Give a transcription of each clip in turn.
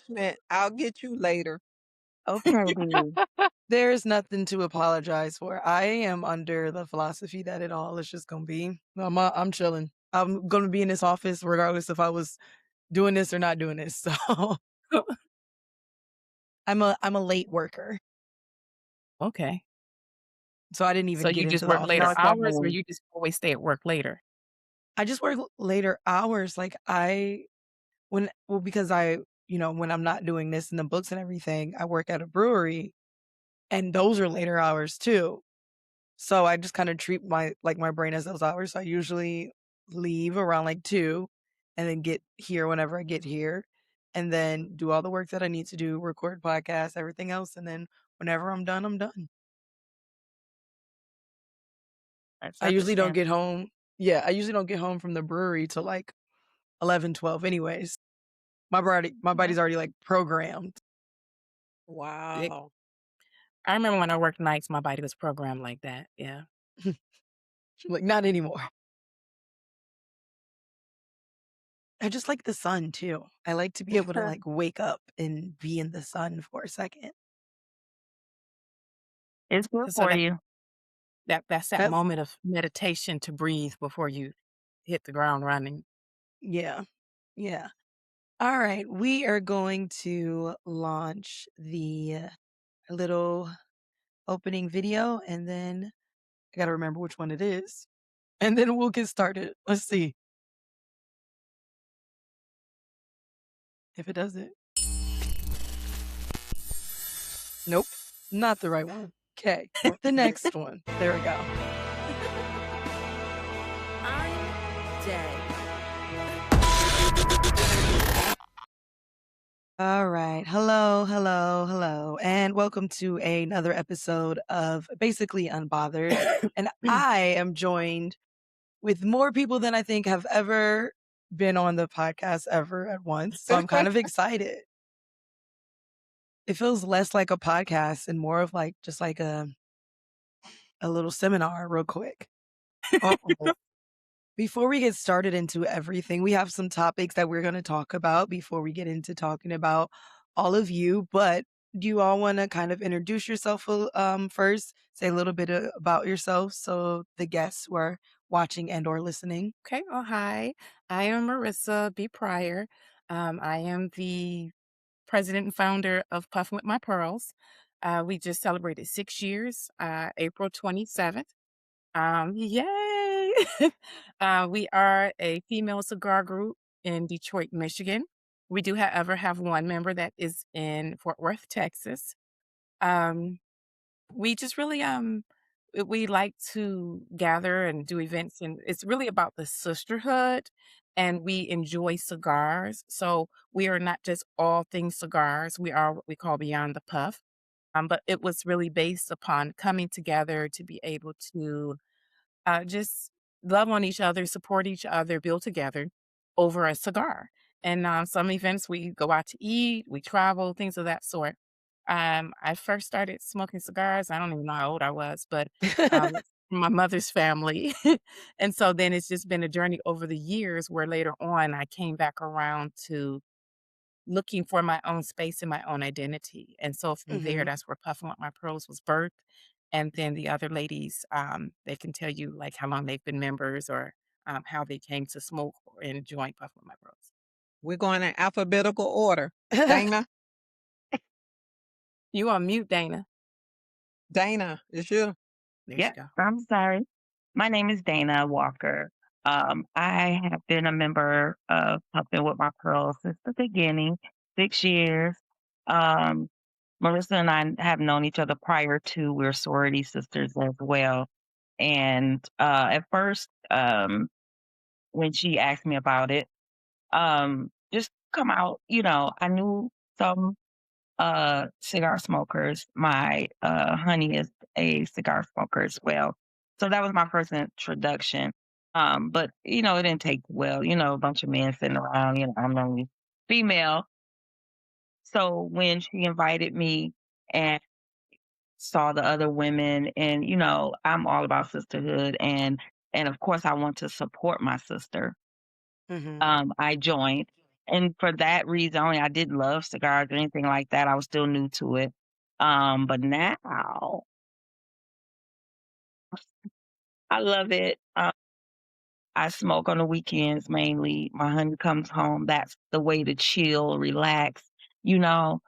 punishment. I'll get you later. Okay. There's nothing to apologize for. I am under the philosophy that it all is just gonna be I'm chilling. I'm gonna be in this office regardless if I was doing this or not doing this. So I'm a late worker. Okay. So I didn't So even you get just into the work office. later Know what that hours or means. you just always stay at work later? I just work later hours. Like because when I'm not doing this and the books and everything, I work at a brewery and those are later hours too. So I just kind of treat my brain as those hours. So I usually leave around like 2 and then get here whenever I get here and then do all the work that I need to do, record podcasts, everything else. And then whenever I'm done, I'm done. That's I usually don't understandable. get home. Yeah, I usually don't get home from the brewery till like 11, 12 anyways. My Okay. body's already like programmed. It Wow. I remember when I worked nights, my body was programmed like that. Yeah. Like not anymore. I just like the sun too. I like to be able to like wake up and be in the sun for a second. It's good So for that you. That's that that's moment of meditation to breathe before you hit the ground running. yeah. Yeah. All right, we are going to launch the little opening video and then I got to remember which one it is. And then we'll get started. Let's see if it does it. Nope. Not the right one. Okay. The next one. There we go. I'm dead. All right. Hello, hello, hello. And welcome to another episode of basically Unbothered. And I am joined with more people than I think have ever been on the podcast ever at once. So I'm kind of excited. It feels less like a podcast and more of like just like a little seminar real quick. Uh-oh. Before we get started into everything, we have some topics that we're going to talk about before we get into talking about all of you. But do you all want to kind of introduce yourself first? Say a little bit about yourself so the guests who are watching and or listening. Okay. Oh, hi. I am Marissa B. Pryor. I am the president and founder of Puffin with My Pearls. We just celebrated 6 years, April 27th. Yay! We are a female cigar group in Detroit, Michigan. We do, however, have one member that is in Fort Worth, Texas. Um, we just really we like to gather and do events, and it's really about the sisterhood, and we enjoy cigars. So we are not just all things cigars. We are what we call Beyond the Puff. But it was really based upon coming together to be able to just love on each other, support each other, build together over a cigar. And some events we go out to eat, we travel, things of that sort. I first started smoking cigars. I don't even know how old I was, but from my mother's family. And so then it's just been a journey over the years where later on I came back around to looking for my own space and my own identity. And so from there, Hmm. that's where Puffin with My Pearls was birthed. And then the other ladies, they can tell you like how long they've been members or how they came to smoke and join Puffin with My Pearls. We're going in alphabetical order. Dana, You on mute, Dana. Dana, it's you. There she Yep, go. I'm sorry. My name is Dana Walker. I have been a member of Puffin with My Pearls since the beginning, 6 years. Um, Melissa and I have known each other prior to we're sorority sisters as well. And at first, when she asked me about it, just come out, I knew some cigar smokers. My honey is a cigar smoker as well. So that was my first introduction. But it didn't take well, a bunch of men sitting around, I'm only female. So when she invited me and saw the other women and I'm all about sisterhood and of course I want to support my sister. Hmm. I joined and for that reason only, I didn't love cigars or anything like that. I was still new to it. But now I love it. I smoke on the weekends mainly. My honey comes home. That's the way to chill, relax, you know.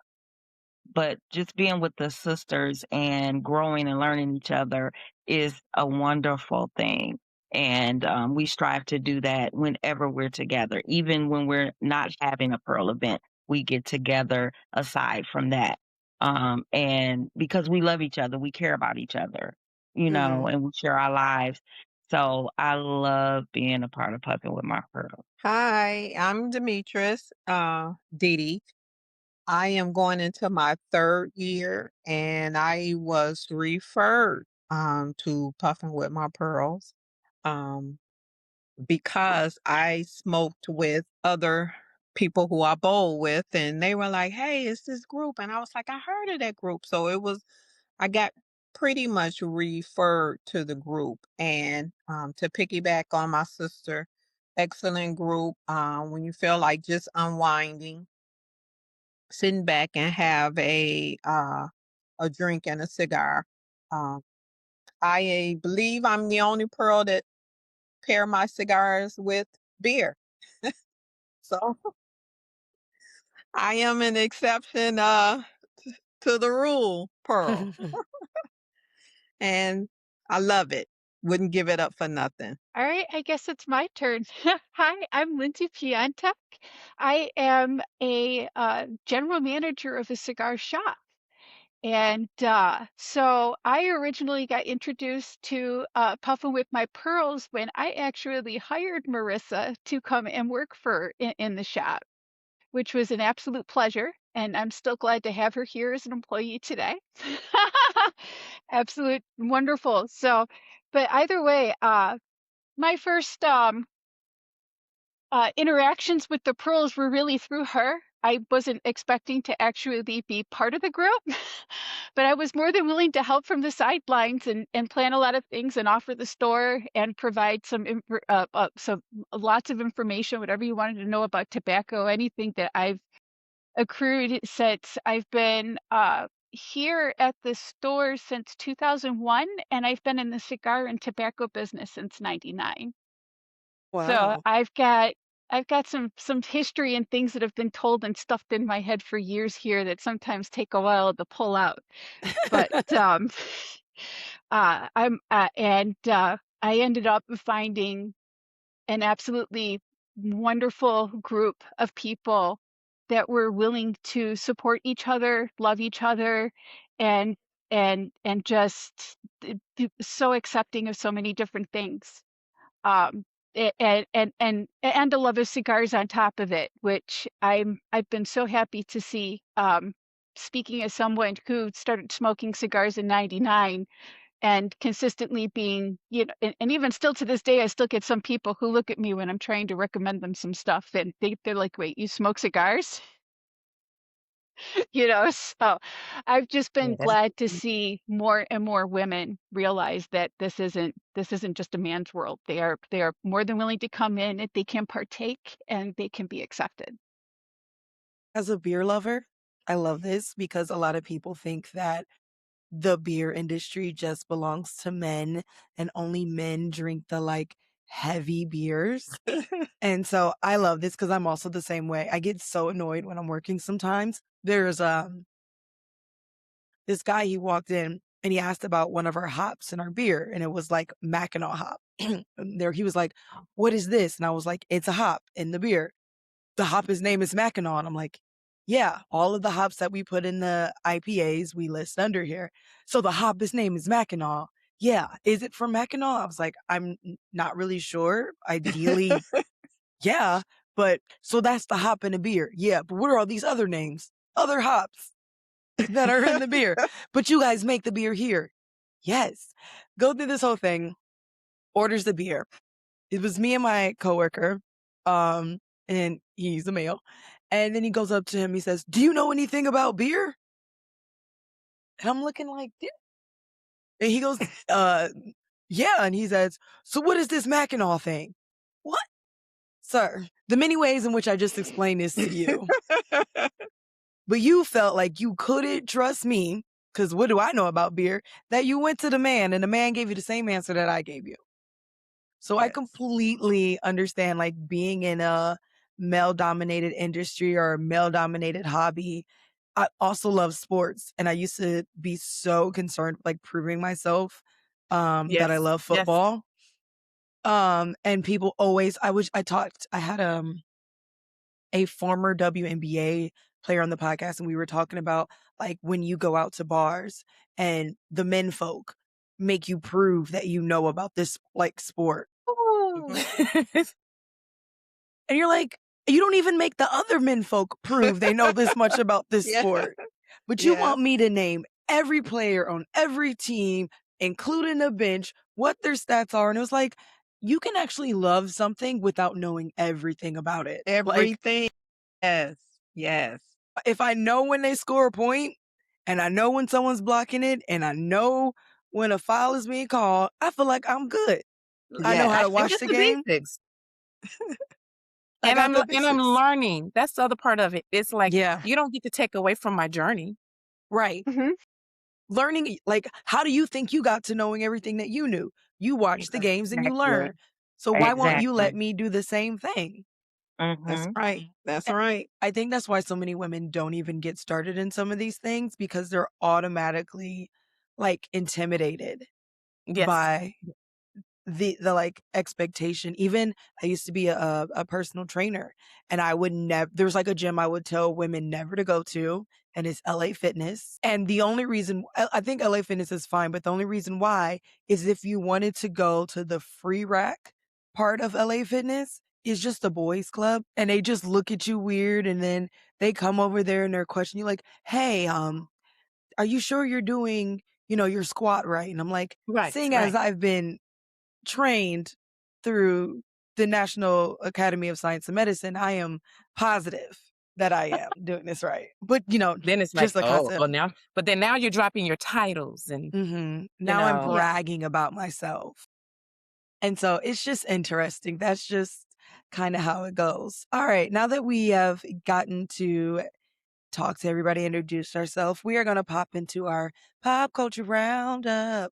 But just being with the sisters and growing and learning each other is a wonderful thing. And we strive to do that whenever we're together, even when we're not having a Pearl event, we get together aside from that. And because we love each other, we care about each other, Mhm. and we share our lives. So I love being a part of Puffin with my Pearl. Hi, I'm Demetrius, Dee Dee. I am going into my 3rd year, and I was referred, to Puffin with My Pearls, um, because I smoked with other people who I bowl with, and they were like, "Hey, it's this group," and I was like, "I heard of that group." So I got pretty much referred to the group, and, to piggyback on my sister, excellent group, when you feel like just unwinding, sitting back and have a drink and a cigar. Um, I believe I'm the only pearl that pair my cigars with beer. So I am an exception to the rule, pearl, and I love it. Wouldn't give it up for nothing. All right, I guess it's my turn. Hi, I'm Lindsay Piantek. I am a general manager of a cigar shop. And so I originally got introduced to Puffin with My Pearls when I actually hired Marissa to come and work in the shop, which was an absolute pleasure. And I'm still glad to have her here as an employee today. Absolute wonderful. So, but either way, my first interactions with the pearls were really through her. I wasn't expecting to actually be part of the group, but I was more than willing to help from the sidelines and plan a lot of things and offer the store and provide some lots of information, whatever you wanted to know about tobacco, anything that I've accrued since I've been here at the store since 2001, and I've been in the cigar and tobacco business since '99. So Wow. I've got some history and things that have been told and stuffed in my head for years here that sometimes take a while to pull out. But I ended up finding an absolutely wonderful group of people that were willing to support each other, love each other, and and just so accepting of so many different things. um and a love of cigars on top of it, which I've been so happy to see. Speaking as someone who started smoking cigars in '99 and consistently being, and even still to this day, I still get some people who look at me when I'm trying to recommend them some stuff and they're like, "Wait, you smoke cigars?" So I've just Yeah, been glad to see more and more women realize that this isn't just a man's world. They are more than willing to come in, and they can partake and they can be accepted. As a beer lover, I love this because a lot of people think that the beer industry just belongs to men and only men drink the like heavy beers. And so I love this because I'm also the same way. I get so annoyed when I'm working sometimes. There's this guy, he walked in and he asked about one of our hops in our beer, and it was like Mackinac hop. And there he was like, "What is this?" And I was like, "It's a hop in the beer. The hop, his name is Mackinac." And I'm like, "Yeah, all of the hops that we put in the IPAs, we list under here. So the hop, his name is Mackinac. Yeah, is it from Mackinac?" I was like, "I'm not really sure. Ideally, yeah, but so that's the hop in the beer. Yeah, but what are all these other names? Other hops that are in the beer. But you guys make the beer here." Yes. Go through this whole thing, orders the beer. It was me and my coworker, and he's a male. And then he goes up to him, he says, "Do you know anything about beer?" And I'm looking like, "Yeah." And he goes, "Yeah." And he says, "So what is this Mackinac thing?" "What? Sir, the many ways in which I just explained this to you. But you felt like you couldn't trust me, because what do I know about beer? That you went to the man and the man gave you the same answer that I gave you. So I Yes. completely understand like being in a male dominated industry or a male dominated hobby. I also love sports and I used to be so concerned with, like proving myself that I Yes. love Yes. football. And people always I had a former WNBA player on the podcast and we were talking about like when you go out to bars and the men folk make you prove that you know about this like sport. Ooh. And you're like, you don't even make the other men folk prove they know this much about this Yeah. sport. But you Yes. want me to name every player on every team, including the bench, what their stats are. And it was like, you can actually love something without knowing everything about it. Like, Everything. Yes. Yes. if I know when they score a point and I know when someone's blocking it and I know when a foul is being called, I feel like I'm good. I know Yes. how to And watch just the the game. basics. I got the And I'm basics. learning. That's the other part of it. It's like Yeah, you don't get to take away from my journey. right. Mhm. Learning, like, how do you think you got to knowing everything that you knew? You watched the games and you Exactly. learned. So why won't you let Exactly. me do the same thing? That's Mhm. right. That's A- right. I think that's why so many women don't even get started in some of these things because they're automatically like intimidated Yes. by the like expectation. Even I used to be a personal trainer and I would never there's like a gym I would tell women never to go to and it's LA Fitness. And the only reason I think LA Fitness is fine, but the only reason why is if you wanted to go to the free rack part of LA Fitness is just a boys club and they just look at you weird and then they come over there and they're questioning you like, "Hey, are you sure you're doing, your squat right?" And I'm like, Right. seeing as Right. I've been trained through the National Academy of Science and Medicine, I am positive that I am doing this right. But, Then it's like, just the concept. now, but then now you're dropping your titles and, you Now I'm know, Yeah. bragging about myself. And so it's just interesting. That's just kind of how it goes. All right. Now that we have gotten to talk to everybody, introduce ourselves, we are going to pop into our pop culture roundup.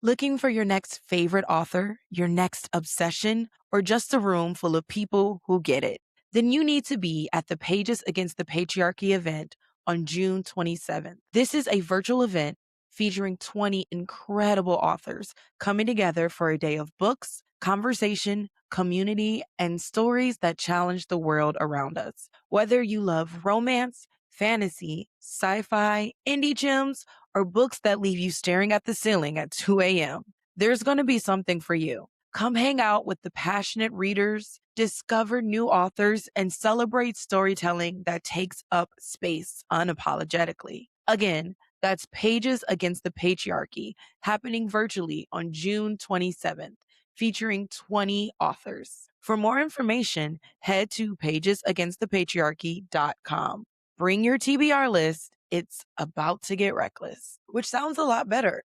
Looking for your next favorite author, your next obsession, or just a room full of people who get it? Then you need to be at the Pages Against the Patriarchy event on June 27th. This is a virtual event featuring 20 incredible authors coming together for a day of books, conversation, community, and stories that challenge the world around us. Whether you love romance, fantasy, sci-fi, indie gems, or books that leave you staring at the ceiling at 2 a.m., there's going to be something for you. Come hang out with the passionate readers, discover new authors, and celebrate storytelling that takes up space unapologetically. Again, that's Pages Against the Patriarchy, happening virtually on June 27th, featuring 20 authors. For more information, head to pagesagainstthepatriarchy.com. Bring your TBR list. It's about to get reckless, which sounds a lot better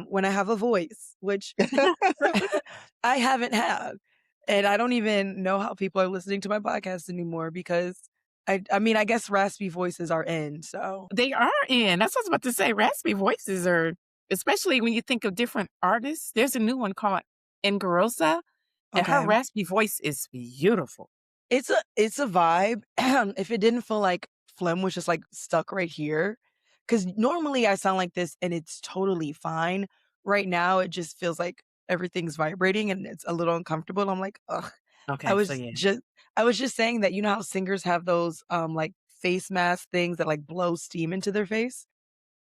when I have a voice, which I haven't had. And I don't even know how people are listening to my podcast anymore because I mean, I guess raspy voices are in. So, they are in. That's what I was about to say. Raspy voices are, especially when you think of different artists. There's a new one called Engarosa, and her okay. raspy voice is beautiful. It's a vibe. If it didn't feel like phlegm was just like stuck right here, because normally I sound like this and it's totally fine. Right now, it just feels like everything's vibrating and it's a little uncomfortable. I'm like, ugh. I Okay, so was yeah. just I was just saying that how singers have those like face mask things that like blow steam into their face.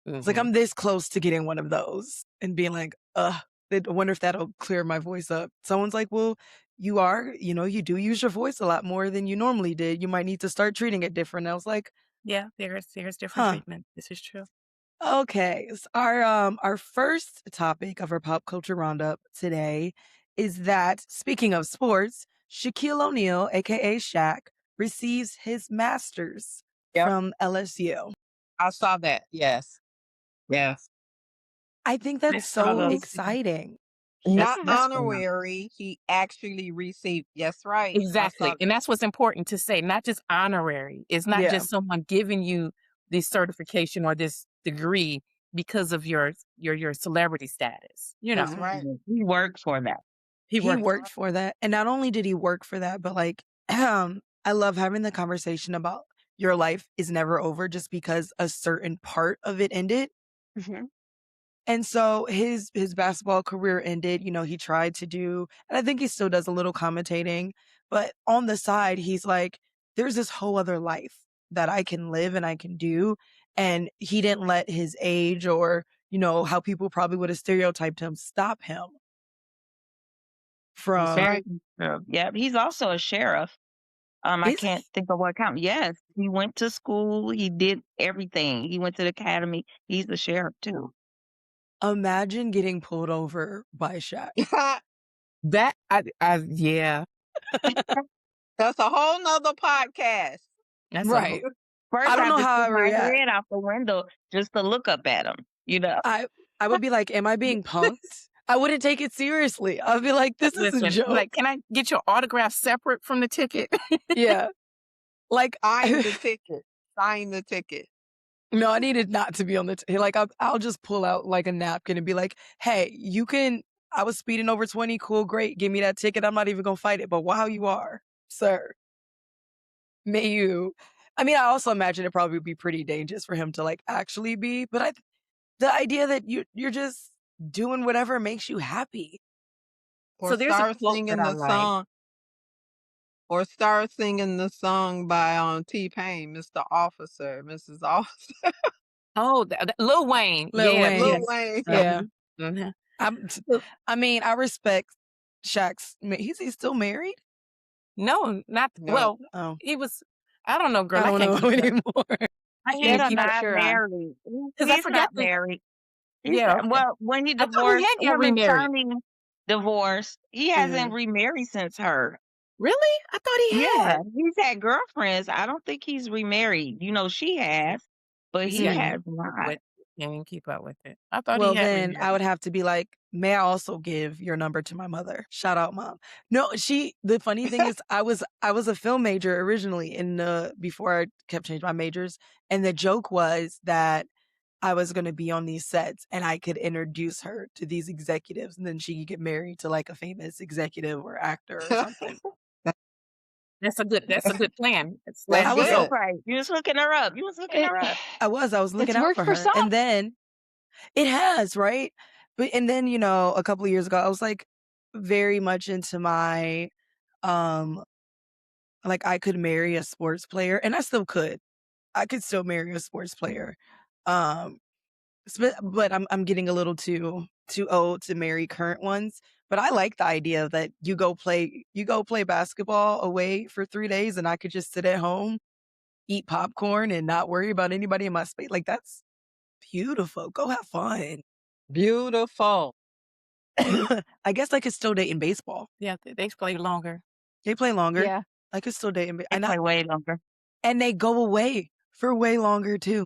It's like Hmm. I'm this close to getting one of those and being like, ugh, I wonder if that'll clear my voice up. Someone's like, well, you do use your voice a lot more than you normally did. You might need to start treating it different. I was like, Yeah, there's different huh. treatment. This is true. Okay. Our first topic of our pop culture roundup today is that speaking of sports, Shaquille O'Neal, aka Shaq, receives his master's Yep. from LSU. I saw that. Yes. Yes. I think I that's saw so those too. exciting. Not That's Wow. honorary. He actually received. Yes, right. I saw exactly, and that's what's important to say, not just honorary. It's not Yeah. just someone giving you this certification or this degree because of your celebrity status, you know? that's Mhm. right. Yeah, he worked for that. He He worked worked for that. And not only did he work for that, but like, I love having the conversation about your life is never over just because a certain part of it ended. Mhm. And so his basketball career ended, he tried to do, and I think he still does a little commentating, but on the side, he's like, there's this whole other life that I can live and I can do. And he didn't let his age or, how people probably would have stereotyped him stop him That's from, Very right. true. Yeah, he's also a sheriff. I is can't he? think of what county. Yes, he went to school. He did everything. He went to the academy. He's a sheriff too. Imagine getting pulled over by Shaq. that. I yeah, That's a whole nother podcast. that's a whole Right. I First, I don't have know to how I stick my react. head out the window just to look up at him. You know. I would be like, am I being punked? I wouldn't take it seriously. I'd be like, this is a listen, like, joke. "Can I get your autograph separate from the ticket?" Yeah. Like, Sign the ticket. Sign the ticket. no, I needed not to be on the, like, I'll just pull out like a napkin and be like, hey, I was speeding over 20. Cool. Great. Give me that ticket. I'm not even going to fight it. But while you are, sir, may you, I mean, I also imagine it probably would be pretty dangerous for him to like actually be, but the idea that you're just doing whatever makes you happy. Or So there's a start quote that singing I the like. song. Or start singing the song by T-Pain, Mr. Officer, Mrs. Officer. Oh, Lil Wayne. Lil Yeah, Wayne. Lil yes. Wayne. Yeah. Mhm, mhm. I'm, So I mean, I respect Shaq's, he's still married? no, not No. well, Oh, he was I don't know, I girl, I don't can't know keep up. anymore. I can't He's even That I'm keep not up not sure on. married. because I He's forgot not the married. yeah, okay. Well, when he I thought he divorced, had got him and remarried. Tony divorced. He hasn't Mhm. remarried since her. Really? I thought he Yeah, had. he's had girlfriends. I don't think he's remarried. You know, she has, but You see, he I Mhm. has not. can't even keep up with it. I thought he Well, had then I would remarried. have to be like, may I also give your number to my mother? Shout out, mom. No, the funny thing is I was a film major originally before I kept changing my majors. And the joke was that I was going to be on these sets and I could introduce her to these executives and then she could get married to like a famous executive or actor or something. That's a good plan. It's That's I plan was, B. That's good. right. You was hooking her up. You was hooking It her up. I was looking it's out worked for for her. some. And then it has, right? And then, a couple of years ago, I was like very much into my, um, like I could marry a sports player and I still could. I could still marry a sports player. Um, but I'm getting a little too old to marry current ones. But I like the idea that you go play basketball away for 3 days and I could just sit at home, eat popcorn and not worry about anybody in my space. Like that's beautiful. Go have fun. Beautiful. I guess I could still date in baseball. Yeah, they play longer. They play longer. Yeah. I could still date They play way longer. and they go away for way longer too.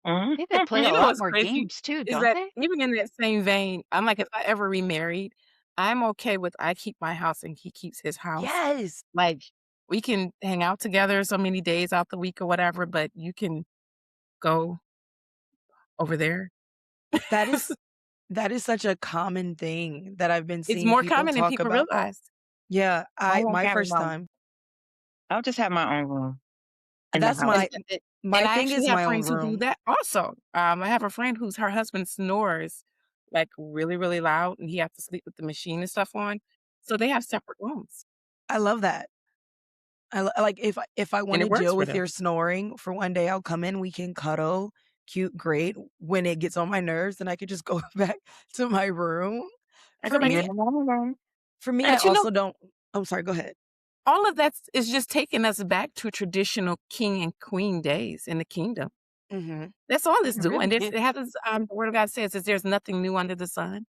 Mhm. I think they play a You know lot what's more crazy games too, is don't that they? even in that same vein, I'm like, if I ever remarried, I'm okay with I keep my house and he keeps his house. Yes. Like, we can hang out together so many days out the week or whatever, but you can go over there. That is that is such a common thing that I've been It's seeing more people common than talk people about. realize. Yeah, I won't my have first no. time. I'll just have my own room in the That's house. And my and my and I thing actually is have my own friends who do room. that also. I have a friend whose her husband snores, like, really, really loud, and he has to sleep with the machine and stuff on, so they have separate rooms, I love that. Like if I and want it to works deal for with them. your snoring for one day, I'll come in, we can cuddle, cute, great. When it gets on my nerves, then I could just go back to my room. I go For back You're to me, in the wrong room. I but, also don't. I'm sorry, go ahead. all of that is just taking us back to traditional king and queen days in the kingdom. Mhm. That's all it's It doing. really It's is. it happens, the word of God says that there's nothing new under the sun.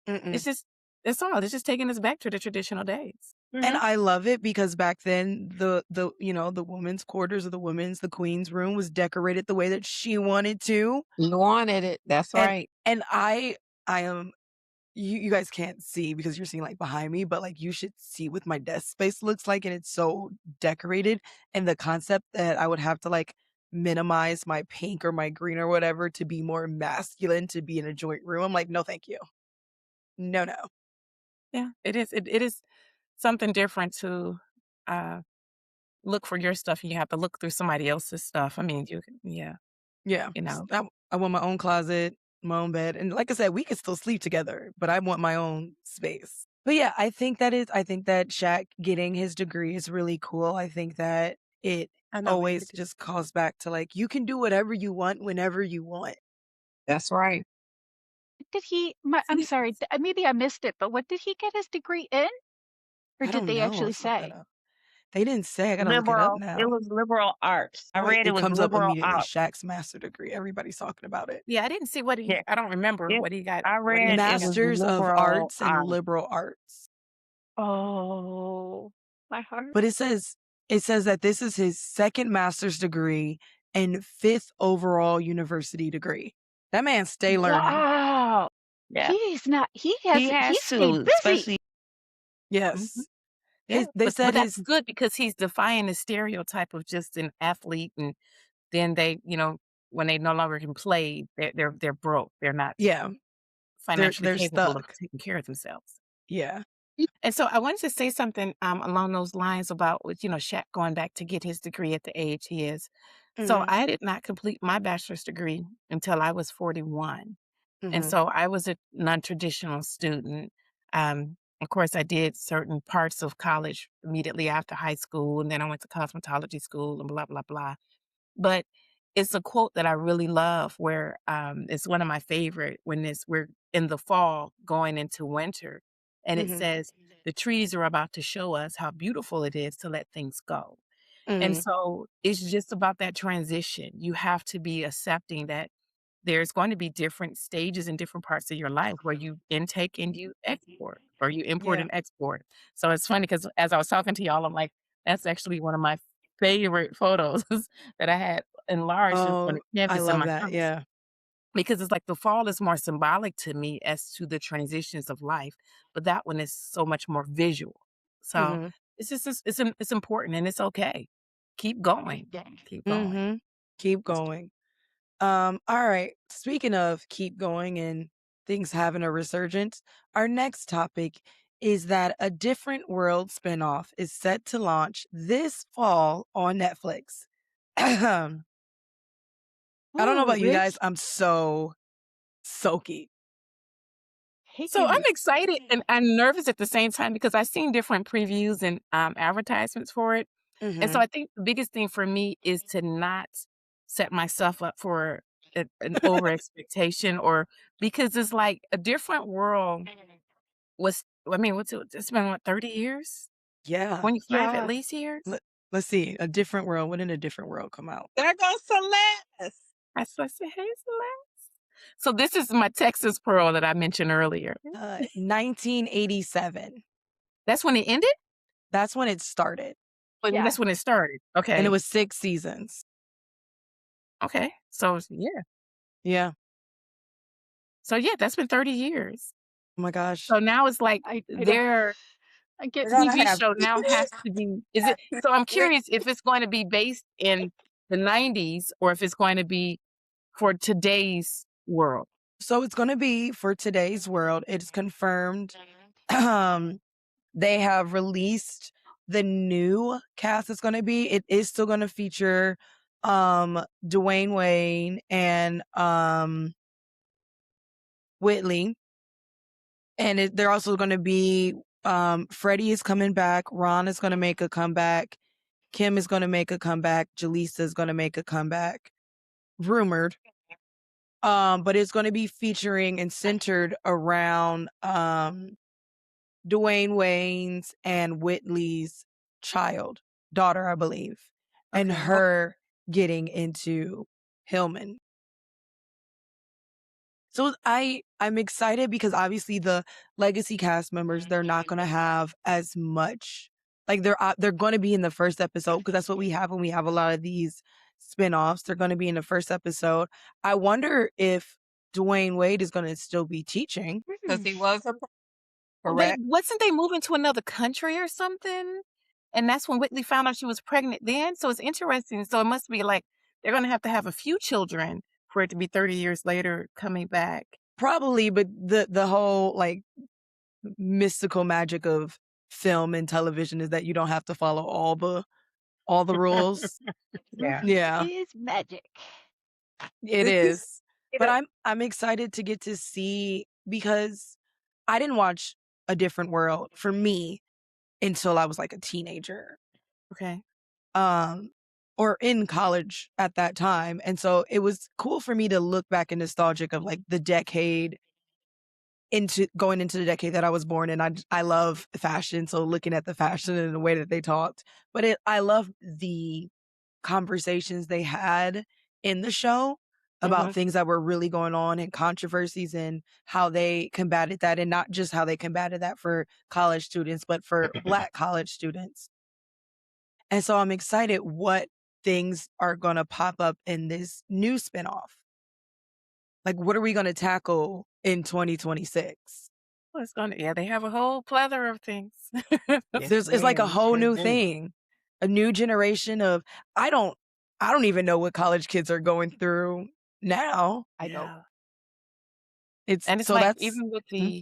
Mm-mm. It's just that's all. It's just taking us back to the traditional days. And Mhm. I love it because back then the women's quarters of the queen's room was decorated the way that she wanted to. You wanted it. That's And right. and I am you guys can't see because you're seeing like behind me, but like you should see what my desk space looks like, and it's so decorated. And the concept that I would have to like minimize my pink or my green or whatever to be more masculine to be in a joint room. I'm like, no, thank you. No, no. Yeah, it is. It is something different to uh, look for your stuff, and you have to look through somebody else's stuff. I mean, yeah, Yeah. you know. I want my own closet, my own bed. And like I said, we could still sleep together, but I want my own space. But yeah, I think that Shaq getting his degree is really cool. I think that it I know, man. always just calls back to like, you can do whatever you want whenever you want. That's right. Did he I'm See, sorry, maybe I missed it, but what did he get his degree in? Or I did don't they know. actually Let's look that say? up. They didn't say. I gotta look it up Liberal. It now. was liberal arts. I Oh, read it it was comes up liberal immediately. arts. Shaq's master degree. Everybody's talking about it. yeah, I didn't see what Yeah. I don't remember It, what he got, I what he had read it given. was Masters of liberal Arts and arts. Liberal Arts. Oh, my heart. But it says that this is his second master's degree and fifth overall university degree. That man stay learning. Wow. Yeah. He He has stayed to, busy. especially Mhm. Yes. Yeah, They but said that's his good because he's defying the stereotype of just an athlete, and then they, when they no longer can play, they're broke. They're not yeah, financially they're capable of stuck. taking care of themselves. Yeah. And so I wanted to say something along those lines about with Shaq going back to get his degree at the age he is. So Mhm. I did not complete my bachelor's degree until I was 41. And Mhm. so I was a non-traditional student. Of course, I did certain parts of college immediately after high school, and then I went to cosmetology school and blah, blah, blah. But it's a quote that I really love where it's one of my favorite when we're in the fall going into winter. And it Mhm. says, the trees are about to show us how beautiful it is to let things go. And Mhm. so it's just about that transition. You have to be accepting that there's going to be different stages in different parts of your life where you intake and you export, or you import Yeah. and export. So it's funny because as I was talking to y'all, I'm like, that's actually one of my favorite photos that I had enlarged on a Oh, I canvas in love my that. house. Yeah. Because it's like the fall is more symbolic to me as to the transitions of life, but that one is so much more visual. So Mhm. it's just it's important and it's okay. Keep going. Keep going. Mhm. Keep It's going. All right. Speaking of keep going and things having a resurgence, our next topic is that a Different World spinoff is set to launch this fall on Netflix. I don't know Ooh, about you guys. Rich, I'm so soaky. he So can I'm be excited and I'm nervous at the same time because I've seen different previews and advertisements for it. And so Mhm. I think the biggest thing for me is to not set myself up for an over expectation, or because it's like a different world was, I mean, it's been what, 30 years? Yeah. 25 at yeah. least years? Let's see. A Different World. When did A Different World come out? There goes Celeste. That's what I said, hey, Celeste. So this is my Texas Pearl that I mentioned earlier. 1987. That's when it ended? That's when it started, But Yeah. that's when it started. and it Okay. was 6 seasons. Okay. So yeah. Yeah. So yeah, that's been 30 years. Oh my gosh. So now it's like I don't their I get We're gonna TV have show now has to be, is it, so I'm curious if it's going to be based in the 90s or if it's going to be for today's world. So it's gonna be for today's world. It's confirmed. Um, they have released the new cast it's gonna be. It is still gonna feature Dwayne Wayne and Whitley. And they're also gonna be Freddie is coming back, Ron is gonna make a comeback, Kim is gonna make a comeback, Jaleesa is gonna make a comeback. Rumored. But it's gonna be featuring and centered around Dwayne Wayne's and Whitley's daughter, I believe, and Okay. her getting into Hillman. So I'm excited because obviously the legacy cast members, they're not going to have as much, like they're going to be in the first episode because that's what we have when we have a lot of these spin-offs. They're going to be in the first episode. I wonder if Dwayne Wade is going to still be teaching. Because he was a But correct. wasn't they moving to another country or something? And that's when Whitley found out she was pregnant then? So it's interesting. So it must be like they're gonna have to have a few children for it to be 30 years later coming back. Probably, but the whole like mystical magic of film and television is that you don't have to follow all the rules. Yeah. Yeah, It is magic. it This is is. But I'm excited to get to see because I didn't watch A Different World for me until I was like a teenager. Okay. Or in college at that time. And so it was cool for me to look back and nostalgic of like the decade into going into the decade that I was born in. I love fashion, so looking at the fashion and the way that they talked. But I love the conversations they had in the show about Mhm. things that were really going on and controversies and how they combated that, and not just how they combated that for college students, but for Black college students. And so I'm excited what things are going to pop up in this new spinoff. Like, what are we going to tackle in 2026? Well, they have a whole plethora of things. yes, It's like a ma'am. whole They new do. thing, a new generation of, I don't, I don't even know what college kids are going through now. I don't. Yeah. And it's So like that's, even with mm,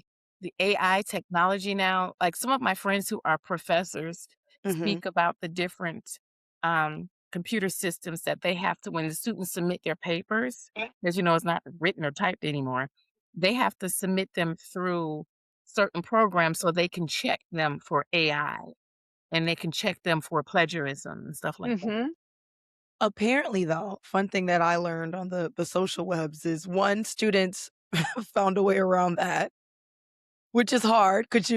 the AI technology now, like some of my friends who are professors mhm. speak about the different computer systems that they have to when the students submit their papers, because it's not written or typed anymore. They have to submit them through certain programs so they can check them for AI and they can check them for plagiarism and stuff like that. Mm-hmm. Apparently though, fun thing that I learned on the social webs is one, students found a way around that, which is hard because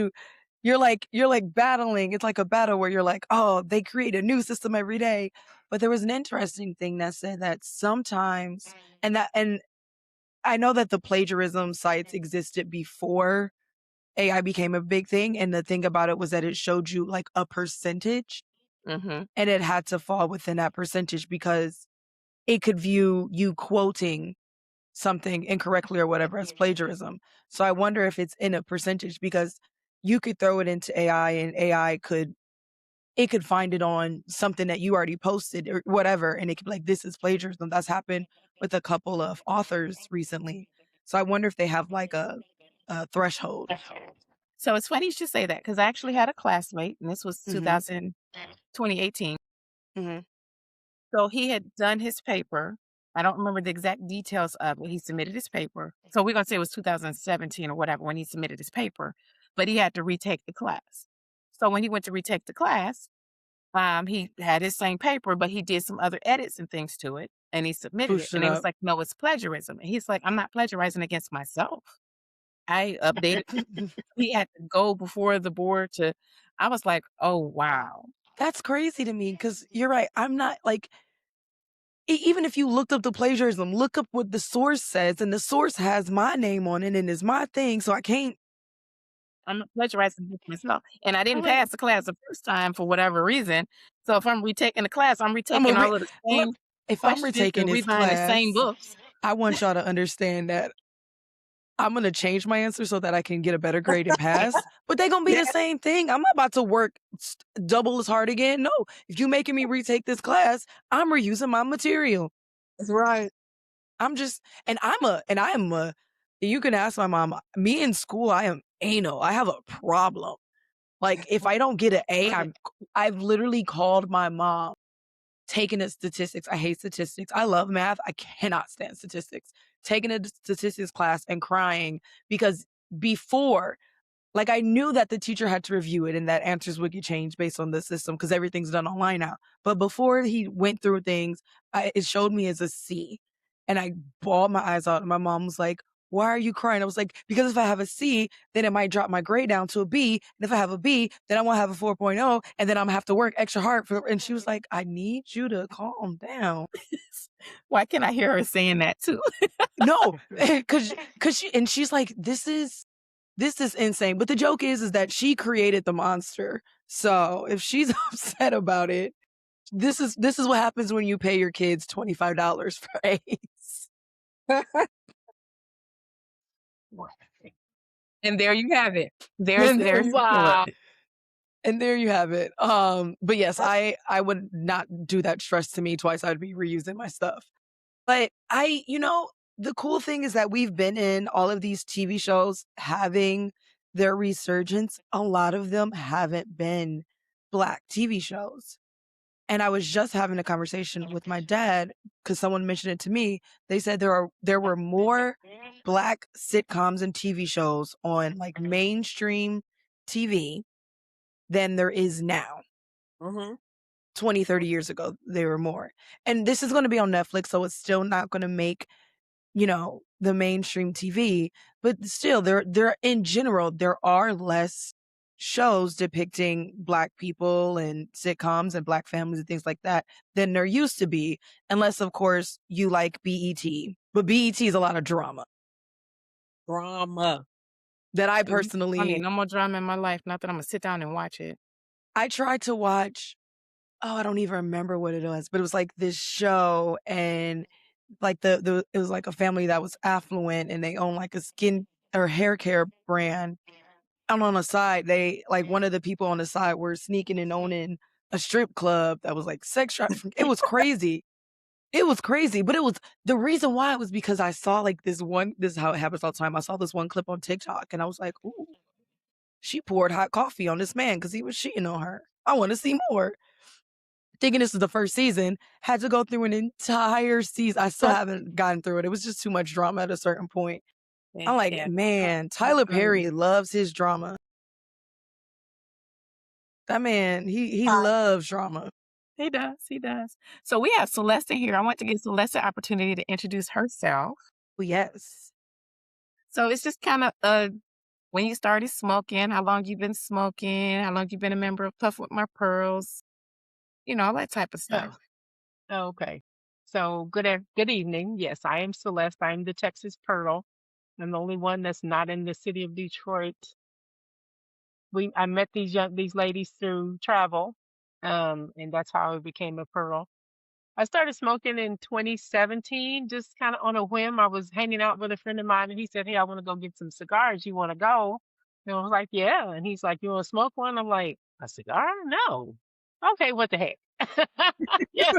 you're like battling. It's like a battle where you're like, oh, they create a new system every day. But there was an interesting thing that said that sometimes, and I know that the plagiarism sites existed before AI became a big thing. And the thing about it was that it showed you like a percentage, Hmm. and it had to fall within that percentage because it could view you quoting something incorrectly or whatever as plagiarism. So I wonder if it's in a percentage because you could throw it into AI and AI could find it on something that you already posted or whatever, and it could be like, this is plagiarism. That's happened with a couple of authors recently. So I wonder if they have like a threshold. So it's funny you should say that because I actually had a classmate, and this was Mm-hmm. 2018. Mm-hmm. So he had done his paper. I don't remember the exact details of it. He submitted his paper. So we're going to say it was 2017 or whatever when he submitted his paper, but he had to retake the class. So when he went to retake the class, he had his same paper, but he did some other edits and things to it and he submitted it. Boost And it it was up. like, no, it's plagiarism. And he's like, I'm not plagiarizing against myself. I updated. He had to go before the board I was like, oh, wow. That's crazy to me because you're right. I'm not like, even if you looked up the plagiarism, look up what the source says, and the source has my name on it and is my thing. So I can't. I'm not plagiarizing against myself. And I Oh, didn't wait. pass the class the first time for whatever reason. So if I'm retaking the class, I'm I'm a retaking all of the look. same If I'm questions retaking and this rebuying the same class, books. I want y'all to understand that I'm gonna change my answer so that I can get a better grade and pass. But they gonna be Yeah, the same thing. I'm not about to work double as hard again. No, if you making me retake this class, I'm reusing my material. that's right. I'm just, and I am a. You can ask my mom. Me in school, I am anal. I have a problem. Like if I don't get an A, I've literally called my mom, taking a statistics. I hate statistics. I love math. I cannot stand statistics. Taking a statistics class and crying because before, like I knew that the teacher had to review it and that answers would get changed based on the system because everything's done online now. But before he went through things, it showed me as a C. And I bawled my eyes out. And my mom was like, why are you crying? I was like, because if I have a C, then it might drop my grade down to a B. And if I have a B, then I won't have a 4.0. And then I'm gonna have to work extra hard for. And she was like, I need you to calm down. Why can't I hear her saying that too? No, because she's like, this is insane. But the joke is that she created the monster. So if she's upset about it, this is what happens when you pay your kids $25 for A's. And there you have it. And there There's you Priscilla. Wow. and there you have it. But yes, I would not do that stress to me twice. I'd be reusing my stuff. But the cool thing is that we've been in all of these TV shows having their resurgence. A lot of them haven't been Black TV shows. And I was just having a conversation with my dad because someone mentioned it to me. They said there were more Black sitcoms and TV shows on like mainstream TV than there is now. Mhm. 20, 30 years ago, there were more. And this is going to be on Netflix, so it's still not going to make, the mainstream TV, but still there in general there are less shows depicting Black people and sitcoms and Black families and things like that than there used to be, unless of course you like BET. But BET is a lot of drama Drama. that I I need personally no more drama in my life. Not that I'm gonna sit down and watch it. I tried to watch. Oh, I don't even remember what it was, but it was like this show, and like the it was like a family that was affluent and they own like a skin or hair care brand. And on the side, they like one of the people on the side were sneaking and owning a strip club that was like sex trafficking. It was crazy. It was crazy, but it was the reason why it was because I saw like this is how it happens all the time. I saw this one clip on TikTok and I was like, ooh, she poured hot coffee on this man because he was cheating on her. I want to see more. Thinking this was the first season, had to go through an entire season. I still haven't gotten through it. It was just too much drama at a certain point. I'm like, Yeah. man, Tyler Perry loves his drama. That man, he Hi. loves drama. He does. He does. So we have Celeste here. I want to give Celeste an opportunity to introduce herself. Well, yes. So it's just kind of when you started smoking, how long you been smoking, how long you been a member of Puff with My Pearls, all that type of stuff. Okay. So good evening. Yes, I am Celeste. I'm the Texas Pearl. I'm the only one that's not in the city of Detroit. I met these ladies through travel, and that's how I became a Pearl. I started smoking in 2017, just kind of on a whim. I was hanging out with a friend of mine, and he said, "Hey, I want to go get some cigars. You want to go?" And I was like, "Yeah." And he's like, "You want to smoke one?" I'm like, "A cigar? No." Okay, what the heck? Yeah.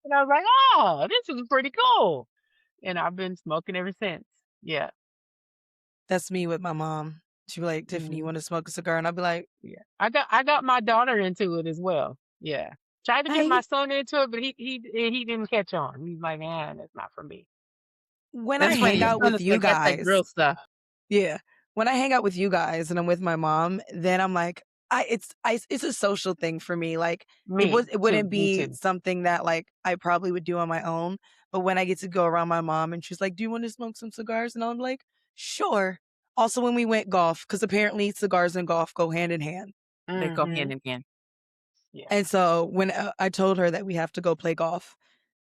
And I was like, "Oh, this is pretty cool." And I've been smoking ever since. Yeah. That's me with my mom. She'd be like, Tiffany, you Mhm. want to smoke a cigar? And I'd be like, Yeah. I got my daughter into it as well. Yeah. Tried to get my I son into it, but he didn't catch on. He's like, "Man, that's not for me." when I That's funny. hang Your out son with is you like, that's that guys, girl stuff. yeah. When I hang out with you guys and I'm with my mom, then I'm like, it's a social thing for me. Like Me it too. wouldn't Me be too. something that like I probably would do on my own. But when I get to go around my mom and she's like, "Do you want to smoke some cigars?" And I'm like, "Sure." Also, when we went golf, because apparently cigars and golf go hand in hand. They go Hmm. hand in hand. Yeah. And so when I told her that we have to go play golf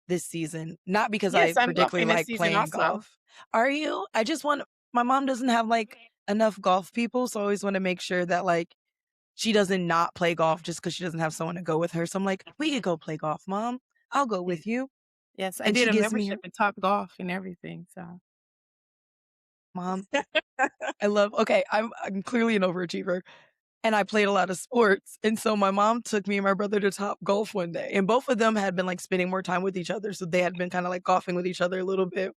this season, not because I Yes, I'm particularly golfing this like season playing also. golf. Are you? I just want my mom doesn't have like enough golf people, so I always want to make sure that like she doesn't not play golf just because she doesn't have someone to go with her. So I'm like, we could go play golf, mom. I'll go Yeah. with you. Yes, I And did she a gives me membership her in Top Golf and everything. So mom. I love okay, I'm clearly an overachiever. And I played a lot of sports. And so my mom took me and my brother to Top Golf one day. And both of them had been like spending more time with each other. So they had been kind of like golfing with each other a little bit.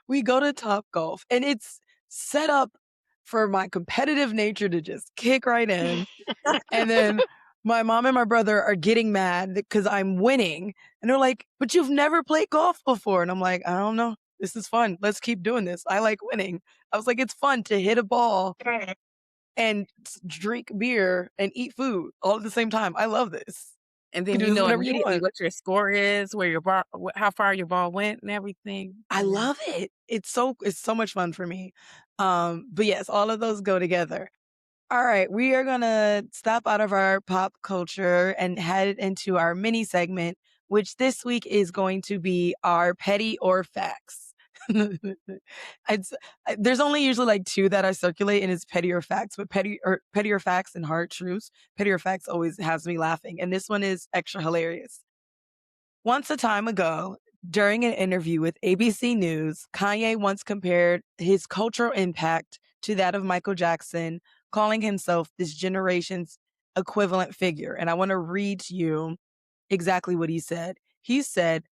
We go to Top Golf and it's set up for my competitive nature to just kick right in. And then my mom and my brother are getting mad because I'm winning. And they're like, "But you've never played golf before." And I'm like, "I don't know. This is fun. Let's keep doing this. I like winning." I was like, "It's fun to hit a ball and drink beer and eat food all at the same time. I love this. and You can then do you this know whenever you immediately want." what your score is, where your bar, how far your ball went, and everything. I love it. It's so much fun for me. But yes, all of those go together. All right, we are gonna step out of our pop culture and head into our mini segment, which this week is going to be our petty or facts. It's, there's only usually like two that I circulate, and it's petty or facts. But petty or facts and hard truths. Petty or facts always has me laughing, and this one is extra hilarious. Once a time ago, During an interview with ABC News, Kanye once compared his cultural impact to that of Michael Jackson, calling himself this generation's equivalent figure. And I want to read to you exactly what he said. He said,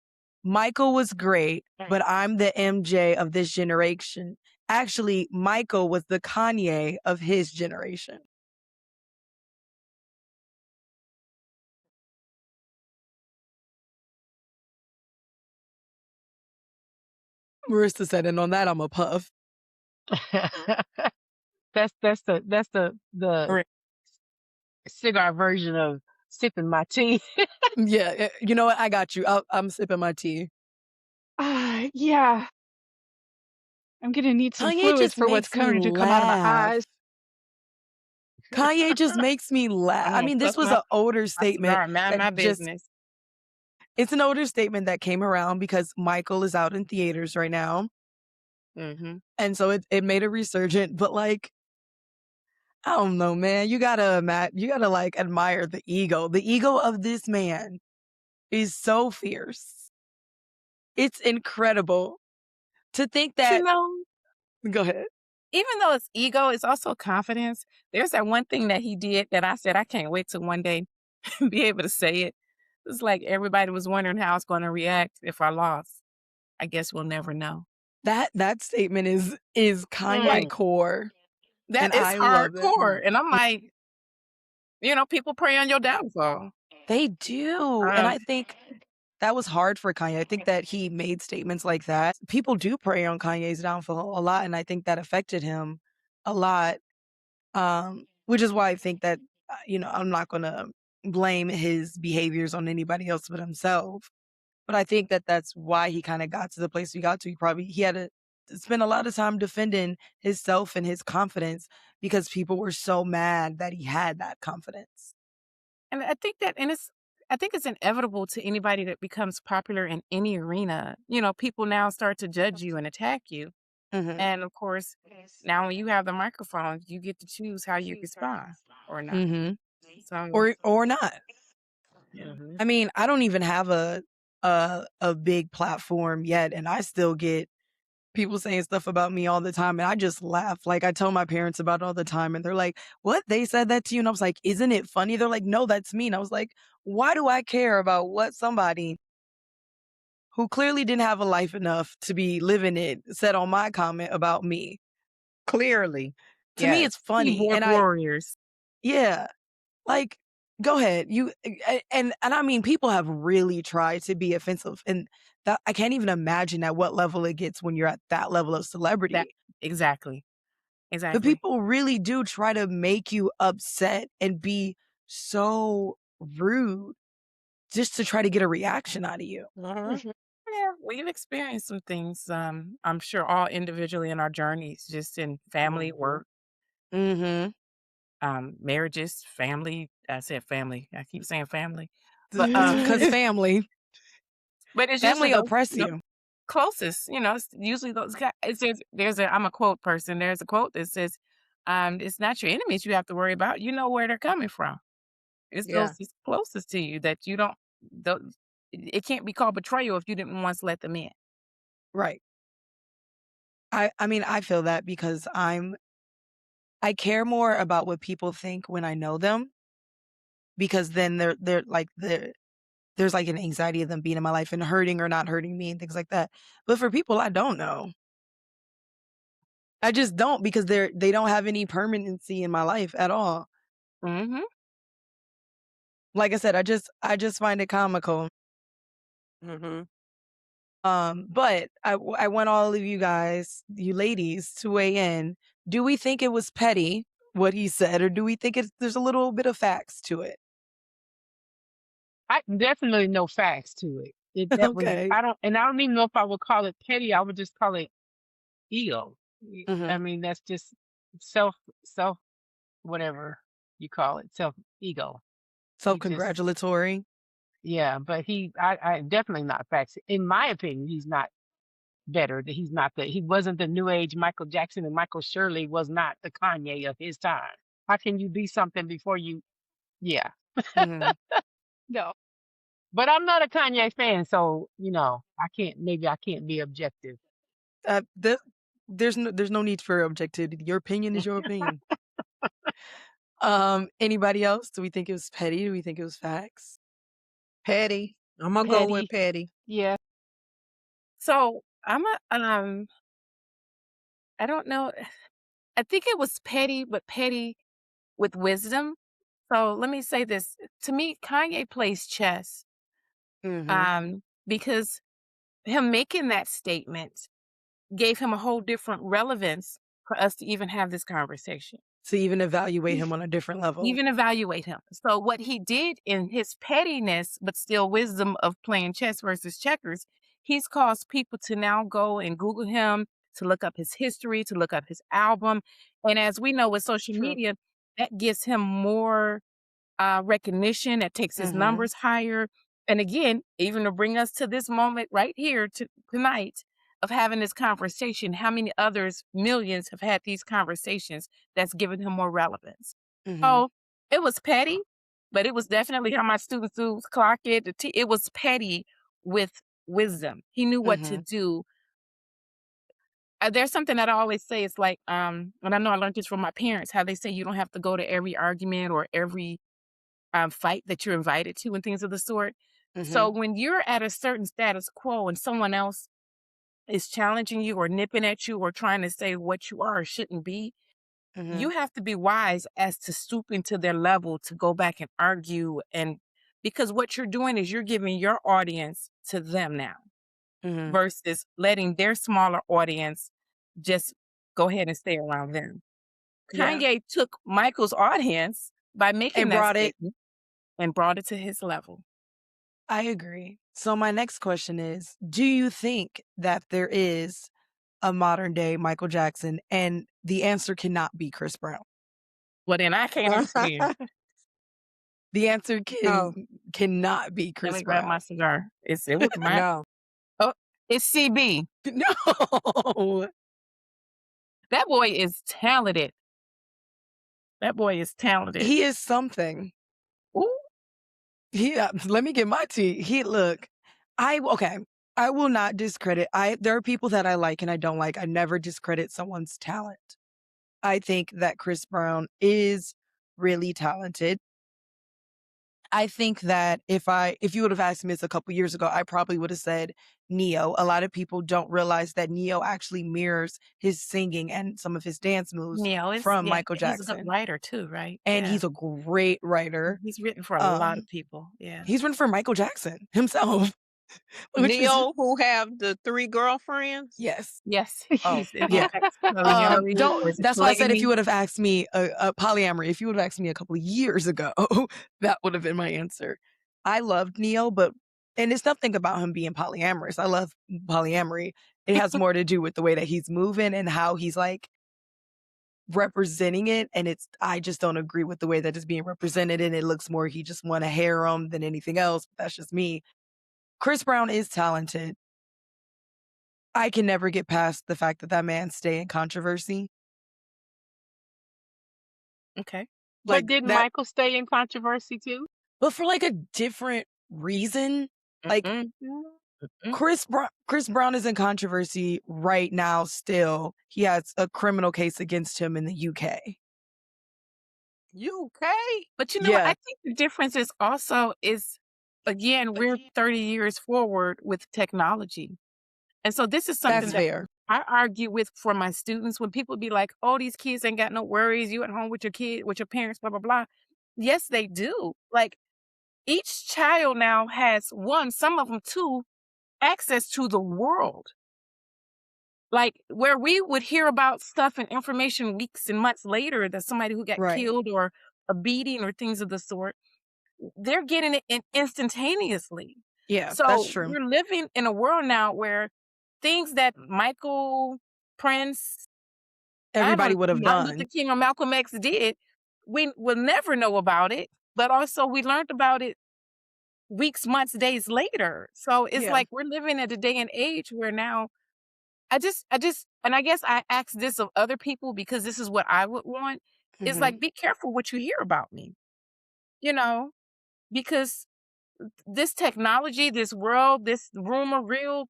Michael was great, but I'm the MJ of this generation. Actually, Michael was the Kanye of his generation. Marissa said, and on that, I'm a puff. That's the Right. cigar version of sipping my tea. Yeah, you know what? I got you. I'm sipping my tea. Yeah. I'm gonna need some Kanye fluids just for what's makes me coming to come out of my laugh. eyes. Kanye just makes me laugh. I'm I gonna mean, this puff was my an older my statement cigar and mind that my just, business. it's an older statement that came around because Michael is out in theaters right now. Mm-hmm. And so it made a resurgent, but like, I don't know, man. You gotta like admire the ego. The ego of this man is so fierce. It's incredible to think But that, go ahead. even though it's ego, it's also confidence. There's that one thing that he did that I said I can't wait till one day be able to say it. It's like everybody was wondering how I was going to react if I lost. I guess we'll never know. That statement is Kanye Right. core, and That is I love it. hardcore. And I'm like, people pray on your downfall. They do. And Um, I think that was hard for Kanye. I think that he made statements like that. People do prey on Kanye's downfall a lot, and I think that affected him a lot. Which is why I think that I'm not gonna blame his behaviors on anybody else but himself. But I think that that's why he kind of got to the place he got to. He had to spend a lot of time defending himself and his confidence because people were so mad that he had that confidence. and I think it's inevitable to anybody that becomes popular in any arena. People now start to judge you and attack you. Mhm. And of course, now when you have the microphone, you get to choose how you respond or not. Mhm. So, Or not. mhm. I mean, I don't even have a big platform yet, and I still get people saying stuff about me all the time, and I just laugh. Like, I tell my parents about it all the time, and they're like, "What? They said that to you?" And I was like, "Isn't it funny?" They're like, "No, that's me." And I was like, "Why do I care about what somebody who clearly didn't have a life enough to be living it said on my comment about me?" Clearly. To me, Yes. it's funny, Keyboard and warriors. yeah, like, go ahead. And I mean, people have really tried to be offensive, and that I can't even imagine at what level it gets when you're at that level of That celebrity. exactly. But Exactly. people really do try to make you upset and be so rude just to try to get a reaction out of you. Mhm. Yeah, we've experienced some things. I'm sure all individually in our journeys, just in family, work, Mhm. marriages, family. I said family. I keep saying family, but 'Cause family but it's usually family those oppress you. closest. It's usually those guys. I'm a quote person. There's a quote that says, "It's not your enemies you have to worry about. You know where they're coming from. It's those Yeah. that's closest to you that you don't. Those, it can't be called betrayal if you didn't once let them in." Right. I mean, I feel that because I care more about what people think when I know them because then they're like there's like an anxiety of them being in my life and hurting or not hurting me and things like that. But for people I don't know, I just don't because they don't have any permanency in my life at all. Hmm. Like I said, I just find it comical. Mhm. But I want all of you guys, you ladies, to weigh in. Do we think it was petty what he said, or do we think there's a little bit of facts to it? I definitely know facts to it. That was Okay. I don't even know if I would call it petty. I would just call it ego. I Hmm. mean, that's just self whatever you call it, self ego. Self He just congratulatory. yeah, but I definitely not facts. In my opinion, he's not better. That he wasn't the new age Michael Jackson, and Michael Shirley was not the Kanye of his time. How can you be something before you? Yeah, Hmm. No. But I'm not a Kanye fan, so I can't be objective. The there's no need for objectivity. Your opinion is your opinion. Anybody else? Do we think it was petty? Do we think it was facts? Petty. I'm gonna go with Petty. petty. Yeah. So I'm a I don't know. I think it was petty, but petty with wisdom. So let me say this. To me, Kanye plays chess. Mm-hmm. Because him making that statement gave him a whole different relevance for us to even have this conversation. To even evaluate him on a different level. Even evaluate him. So what he did in his pettiness, but still wisdom of playing chess versus checkers, he's caused people to now go and Google him, to look up his history, to look up his album. And as we know with social True. media, that gives him more recognition, that takes his Mm-hmm. numbers higher. And again, even to bring us to this moment right here tonight of having this conversation, how many others, millions, have had these conversations that's given him more relevance? Mm-hmm. So it was petty, but it was definitely how my students do clock it. It was petty with wisdom. He knew what to Mm-hmm. do. There's something that I always say. It's like, and I know I learned this from my parents, how they say you don't have to go to every argument or every fight that you're invited to and things of the sort. Mm-hmm. So when you're at a certain status quo and someone else is challenging you or nipping at you or trying to say what you are or shouldn't be, Mm-hmm. you have to be wise as to stooping to their level to go back and argue. And because what you're doing is you're giving your audience to them now Mm-hmm. versus letting their smaller audience just go ahead and stay around them. Yeah. Kanye took Michael's audience by making And that brought it. statement and brought it to his level. I agree. So my next question is, do you think that there is a modern day Michael Jackson? And the answer cannot be Chris Brown. Well, then I can't understand. The answer No, cannot be Let Chris me grab Brown. my cigar. It was my no. oh, it's CB. No. That boy is talented. That boy is talented. He is something. Ooh, Let me get my tea. Okay. I will not discredit. There are people that I like and I don't like. I never discredit someone's talent. I think that Chris Brown is really talented. I think that if you would have asked me this a couple years ago, I probably would have said Neo. A lot of people don't realize that Neo actually mirrors his singing and some of his dance moves Neo is from yeah, Michael he's a good Jackson. writer too, right? And Yeah. he's a great writer. He's written for a lot of Um, people. Yeah. he's written for Michael Jackson himself, which is Neo, who have the 3 girlfriends? yes. Yes, Oh, he's in yeah. polyamorous Don't. or is it That's why I said if you polygamy? would have asked me polyamory, if you would have asked me a couple of years ago, that would have been my answer. I loved Neo, and it's nothing about him being polyamorous. I love polyamory. It has more to do with the way that he's moving and how he's like representing it. And I just don't agree with the way that it's being represented. And it looks more he just want to harem than anything else. But that's just me. Chris Brown is talented. I can never get past the fact that that man stay in controversy. Okay. But Like didn't that, Michael stay in controversy too? but for like a different reason. Like Mm-mm, Mm. mm. Chris Brown is in controversy right now still. He has a criminal case against him in the UK. UK? But you know what? I Yeah, think the difference is also is again, we're 30 years forward with technology. And so this is something that's that fair. I argue with for my students when people be like, "Oh, these kids ain't got no worries. You at home with your kid, with your parents, blah blah blah." Yes, they do. Like each child now has one, some of them two, access to the world. Like where we would hear about stuff and information weeks and months later that somebody who got Right. killed or a beating or things of the sort, they're getting it instantaneously. Yeah, that's So true. we're living in a world now where things that Michael, Prince, I Everybody don't would have Martin Luther done. King or Malcolm X did, we will never know about it. But also we learned about it weeks, months, days later. So it's Yeah. like we're living at a day and age where now and I guess I ask this of other people because this is what I would want. It's Hmm. like, be careful what you hear about me, you know, because this technology, this world, this rumor reel,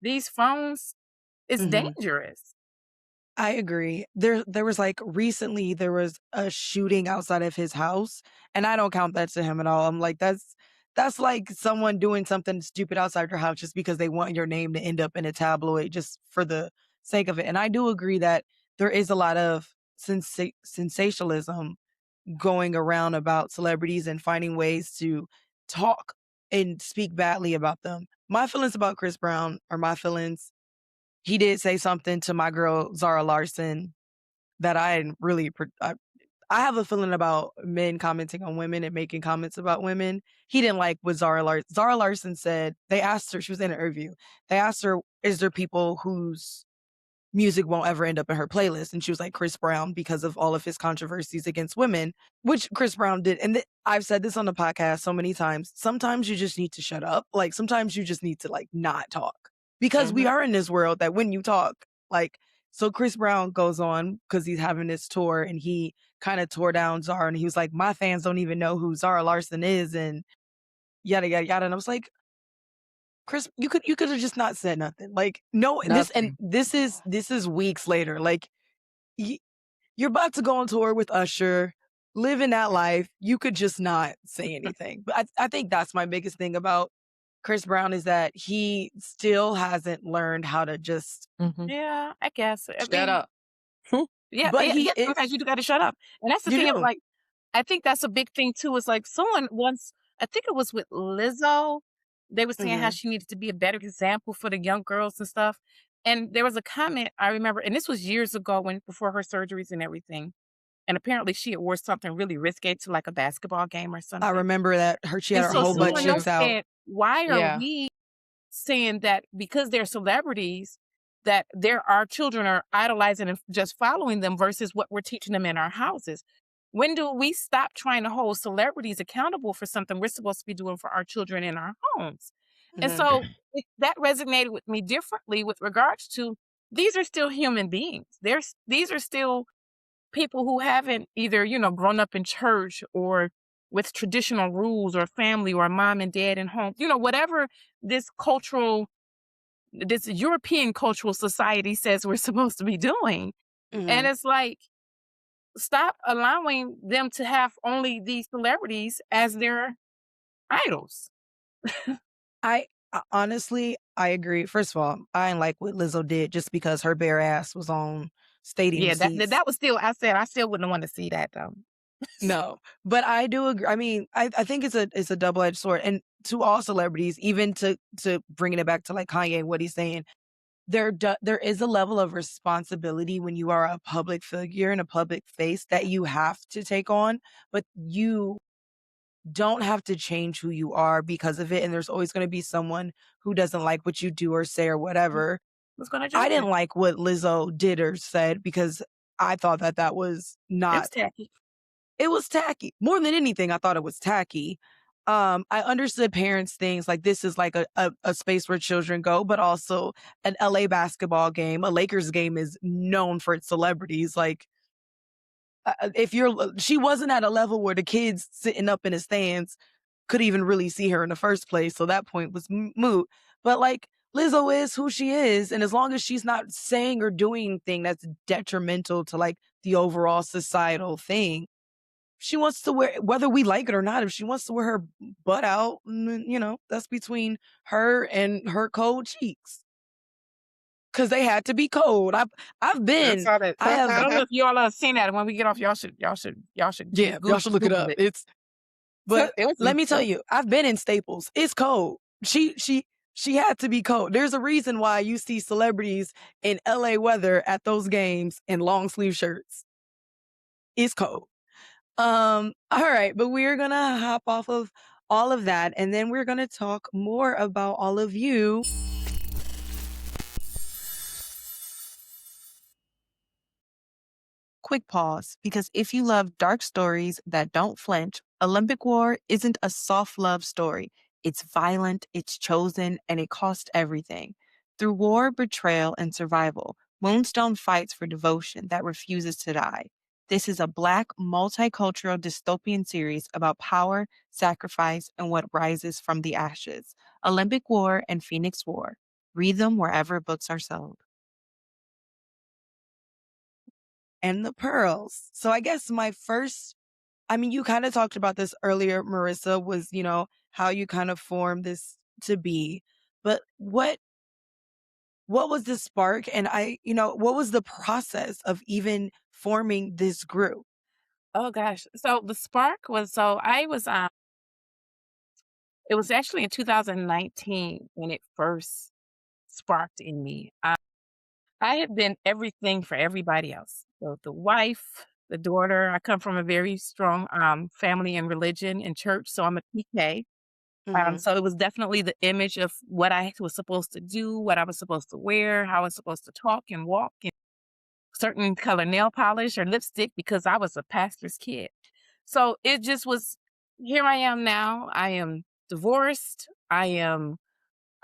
these phones is Mhm. dangerous. I agree. There was like recently there was a shooting outside of his house, and I don't count that to him at all. I'm like, that's like someone doing something stupid outside your house just because they want your name to end up in a tabloid just for the sake of it. And I do agree that there is a lot of sensationalism going around about celebrities and finding ways to talk and speak badly about them. My feelings about Chris Brown are my feelings. He did say something to my girl Zara Larson that I didn't really. I have a feeling about men commenting on women and making comments about women. He didn't like what Zara Larson. Zara Larson said they asked her. She was in an interview. They asked her, "Is there people whose music won't ever end up in her playlist?" And she was like, Chris Brown, because of all of his controversies against women, which Chris Brown did. And I've said this on the podcast so many times. Sometimes you just need to shut up. Like sometimes you just need to like not talk because we Mhm. are in this world that when you talk, like, so Chris Brown goes on because he's having this tour and he kind of tore down Zara and he was like, my fans don't even know who Zara Larson is and yada yada yada. And I was like, Chris, you could have just not said nothing. Like, no, Nothing. this is weeks later. Like, y- you're about to go on tour with Usher, living that life. You could just not say anything. But I think that's my biggest thing about Chris Brown is that he still hasn't learned how to just. Mhm. Yeah, I guess. I Shut mean, up. yeah, But yeah, he yeah. it Sometimes you do got to shut up, and that's the you thing. do. Like, I think that's a big thing too. Is like someone once, I think it was with Lizzo, they were saying how Hmm. she needed to be a better example for the young girls and stuff. And there was a comment I remember, and this was years ago when before her surgeries and everything. And apparently she had wore something really risque to like a basketball game or I something. remember that she had And her so whole butt someone else cheeks Mhm. out. said, "Why are Yeah. we saying that because they're celebrities, that our children are idolizing and just following them versus what we're teaching them in our houses? When do we stop trying to hold celebrities accountable for something we're supposed to be doing for our children in our homes?" And Hmm. so that resonated with me differently with regards to these are still human beings. These are still people who haven't either, grown up in church or with traditional rules or family or mom and dad in home, whatever this this European cultural society says we're supposed to be doing. And Hmm. it's like, stop allowing them to have only these celebrities as their idols. Honestly, I agree. First of all, I didn't like what Lizzo did just because her bare ass was on stadium Yeah, that seats. that was still, I still wouldn't want to see that though. No, but I do agree. I mean, I think it's a double edged sword, and to all celebrities, even to bringing it back to like Kanye and what he's saying, there is a level of responsibility when you are a public figure and a public face that you have to take on, but you don't have to change who you are because of it. And there's always going to be someone who doesn't like what you do or say or whatever. Who's gonna I judge you? didn't like what Lizzo did or said because I thought that was It not. was tacky. It was tacky. More than anything, I thought it was tacky. I understood parents' things like this is like a space where children go, but also an LA basketball game. A Lakers game is known for its celebrities. Like, if she wasn't at a level where the kids sitting up in the stands could even really see her in the first place. So that point was moot. But like, Lizzo is who she is. And as long as she's not saying or doing anything that's detrimental to like the overall societal thing, she wants to wear, whether we like it or not, if she wants to wear her butt out, that's between her and her cold cheeks. Cause they had to be cold. I've I been, saw that. I I have, don't know if y'all have seen that. When we get off, y'all should yeah, y'all should look it Google up. it. But It was let me tell interesting. you, I've been in Staples. It's cold. She had to be cold. There's a reason why you see celebrities in LA weather at those games in long sleeve shirts. It's cold. All right, but we're gonna hop off of all of that and then we're gonna talk more about all of you. Quick pause, because if you love dark stories that don't flinch, Olympic War isn't a soft love story. It's violent, it's chosen, and it cost everything. Through war, betrayal, and survival, Moonstone fights for devotion that refuses to die. This is a Black multicultural dystopian series about power, sacrifice, and what rises from the ashes. Olympic War and Phoenix War. Read them wherever books are sold. And the pearls. So I guess my first, I mean, you kind of talked about this earlier, Marissa, was, how you kind of formed this to be. But what was the spark? And what was the process of even forming this group? Oh gosh. So the spark was so I was it was actually in 2019 when it first sparked in me. I had been everything for everybody else. So the wife, the daughter. I come from a very strong family and religion and church, so I'm a PK. Mhm. So it was definitely the image of what I was supposed to do, what I was supposed to wear, how I was supposed to talk and walk, and certain color nail polish or lipstick because I was a pastor's kid. So it just was. Here I am now. I am divorced.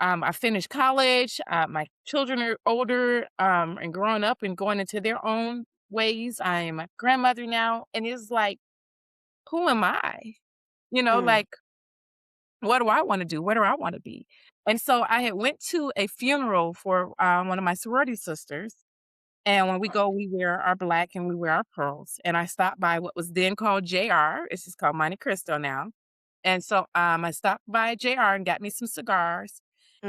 I finished college. My children are older and growing up and going into their own ways. I am a grandmother now. And it's like, who am I? Mm. Like, what do I want to do? Where do I want to be? And so I had went to a funeral for one of my sorority sisters. And when we go, we wear our black and we wear our pearls. And I stopped by what was then called JR. It's just called Monte Cristo now. And so I stopped by JR and got me some cigars.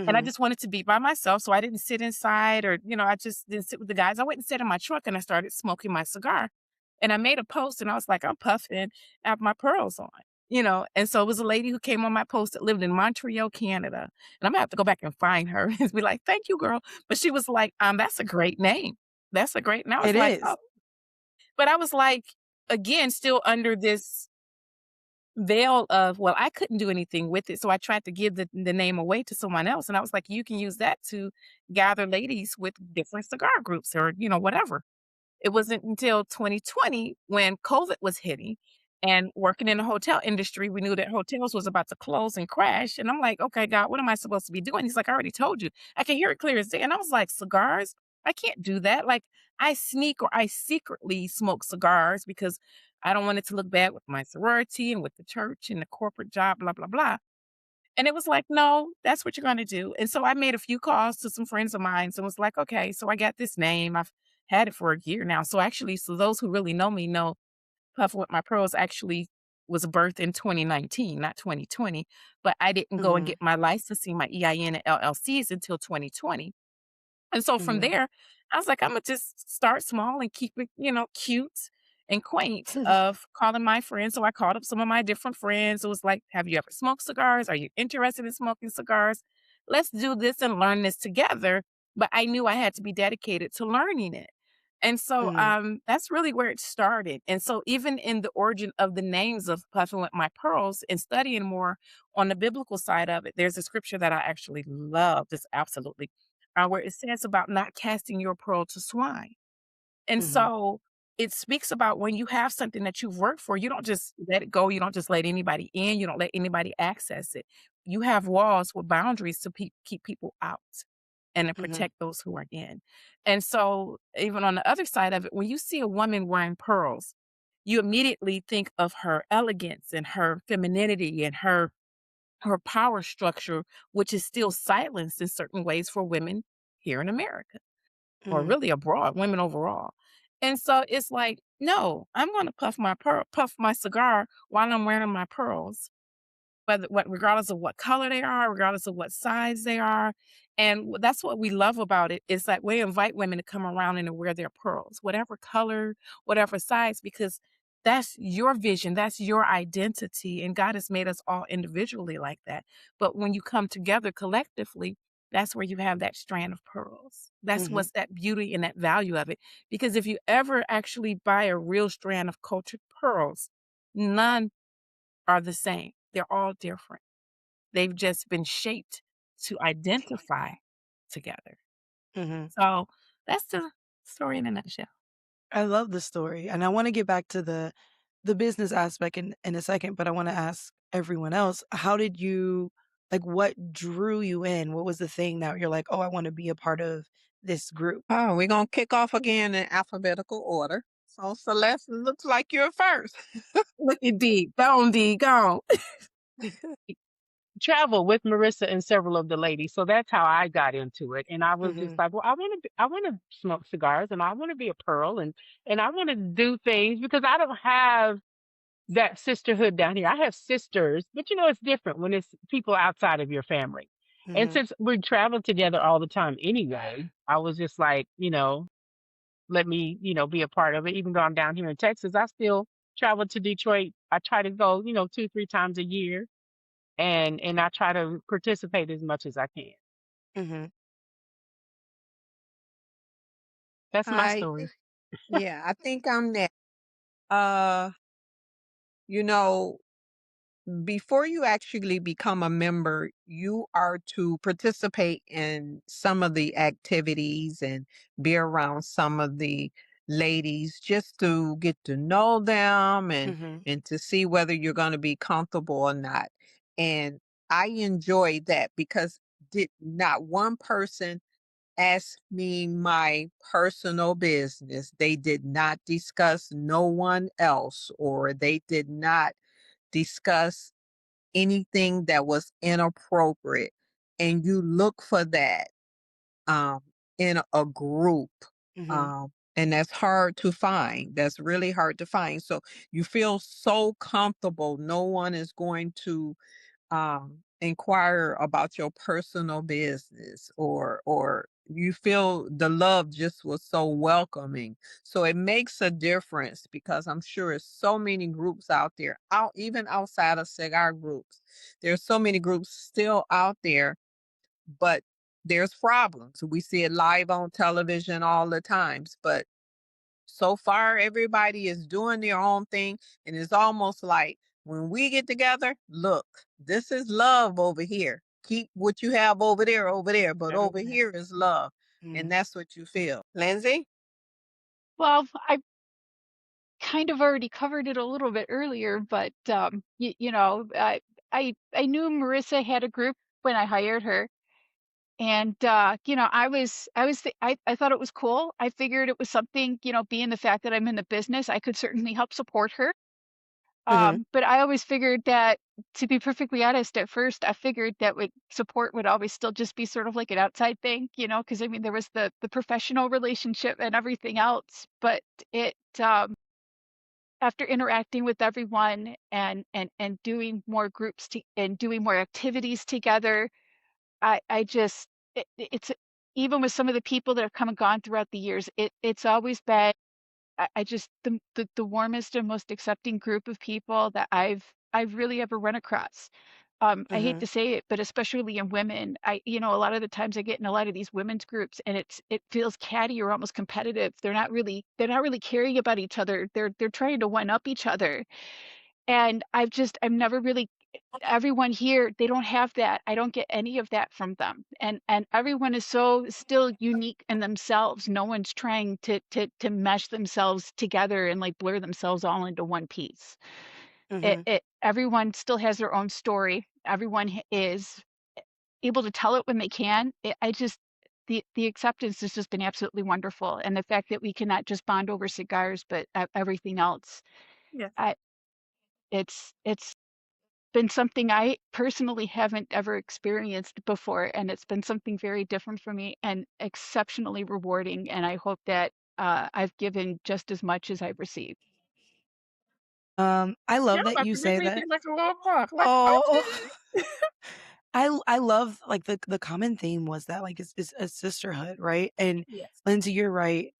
And I Mhm. just wanted to be by myself, so I didn't sit inside or, I just didn't sit with the guys. I went and sat in my truck and I started smoking my cigar. And I made a post and I was like, I'm puffing, I have my pearls on. And so it was a lady who came on my post that lived in Montreal, Canada. And I'm gonna have to go back and find her and be like, thank you, girl. But she was like, that's a great name. That's a great, and I was It like, is. oh, but I was like, again, still under this veil of, well, I couldn't do anything with it, so I tried to give the name away to someone else, and I was like, "You can use that to gather ladies with different cigar groups or, whatever." It wasn't until 2020 when COVID was hitting and working in the hotel industry, we knew that hotels was about to close and crash, and I'm like, "Okay, God, what am I supposed to be doing?" He's like, "I already told you." I can hear it clear as day, and I was like, "Cigars? I can't do that." Like, I sneak or I secretly smoke cigars because I don't want it to look bad with my sorority and with the church and the corporate job, blah, blah, blah. And it was like, "No, that's what you're gonna do." And so I made a few calls to some friends of mine and was like, "Okay, so I got this name. I've had it for a year now." So actually, so those who really know me know Puffin with My Pearls actually was birthed in 2019, not 2020. But I didn't go and Mhm. get my licensing, my EIN and LLCs until 2020. And so from Mhm. there, I was like, Imma just start small and keep it, cute and quaint of calling my friends. So I called up some of my different friends. It was like, "Have you ever smoked cigars? Are you interested in smoking cigars? Let's do this and learn this together." But I knew I had to be dedicated to learning it. And so Mhm. that's really where it started. And so even in the origin of the names of Puffin with My Pearls and studying more on the biblical side of it, there's a scripture that I actually love. Just absolutely where it says about not casting your pearl to swine. And Mhm. so it speaks about when you have something that you've worked for, you don't just let it go. You don't just let anybody in. You don't let anybody access it. You have walls with boundaries to keep people out and to Mhm. protect those who are in. And so, even on the other side of it, when you see a woman wearing pearls, you immediately think of her elegance and her femininity and her power structure, which is still silenced in certain ways for women here in America or Mhm. really abroad, women overall. And so it's like, no, I'm going to puff my cigar while I'm wearing my pearls regardless of what color they are, regardless of what size they are. And that's what we love about it is that we invite women to come around and to wear their pearls, whatever color, whatever size, because that's your vision, that's your identity. And God has made us all individually like that. But when you come together collectively, that's where you have that strand of pearls. That's Mhm. what's that beauty and that value of it. Because if you ever actually buy a real strand of cultured pearls, none are the same. They're all different. They've just been shaped to identify together. Mhm. So that's the story in a nutshell. I love the story, and I wanna get back to the business aspect in a second, but I wanna ask everyone else, how did you like, what drew you in? What was the thing that you're like, "Oh, I wanna be a part of this group?" Oh, we're gonna kick off again in alphabetical order. So Celeste, it looks like you're first. Look at D. Go on, D. Go on. Travel with Marissa and several of the ladies. So that's how I got into it. And I was just Mhm. like, well, I want to smoke cigars and I want to be a pearl and I want to do things because I don't have that sisterhood down here. I have sisters, but it's different when it's people outside of your family. And Mhm. since we travel together all the time anyway, I was just like, let me, be a part of it. Even though I'm down here in Texas, I still travel to Detroit. I try to go, 2, 3 times a year and I try to participate as much as I can. Mhm. That's my I story. Yeah, I think I'm next. Uh, you know, before you actually become a member, you are to participate in some of the activities and be around some of the ladies just to get to know them Mhm. and to see whether you're going to be comfortable or not. And I enjoyed that because did not one person ask me my personal business. They did not discuss no one else, or they did not discuss anything that was inappropriate. And you look for that um, in a group. Mhm. And that's hard to find. That's really hard to find. So you feel so comfortable. No one is going to inquire about your personal business, or you feel the love just was so welcoming. So it makes a difference because I'm sure there's so many groups out there, out even outside of cigar groups. There's so many groups still out there, but there's problems. We see it live on television all the times, but so far everybody is doing their own thing, and it's almost like when we get together, look, this is love over here. Keep what you have over there, but over Amen. here is love. And Mhm. that's what you feel. Lindsay? Well, I kind of already covered it a little bit earlier, but I knew Marissa had a group when I hired her, and I thought it was cool. I figured it was something, being the fact that I'm in the business, I could certainly help support her. Mhm. But I always figured that, to be perfectly honest, at first I figured that would support would always still just be sort of like an outside thing, because I mean there was the professional relationship and everything else, but it after interacting with everyone and doing more and doing more activities together, I just it's even with some of the people that have come and gone throughout the years, it's always been I just the warmest and most accepting group of people that I've really ever run across. I hate to Mhm. say it, but especially in women, a lot of the times I get in a lot of these women's groups, and it feels catty or almost competitive. They're not really caring about each other. They're trying to one up each other, and I've never really everyone here, they don't have that. I don't get any of that from them. And everyone is so still unique in themselves. No one's trying to mesh themselves together and like blur themselves all into one piece. Mhm. Everyone still has their own story. Everyone is able to tell it when they can. I just the acceptance has just been absolutely wonderful, and the fact that we cannot just bond over cigars, but everything else. Yes. I it's been something I personally haven't ever experienced before, and it's been something very different for me and exceptionally rewarding, and I hope that, I've given just as much as I've received. I Y'all love that about you to make say me that. feel like a little punk. Like, Oh, okay. I love like the common theme was that like it's a sisterhood, right? And Yes. Lindsay, you're right.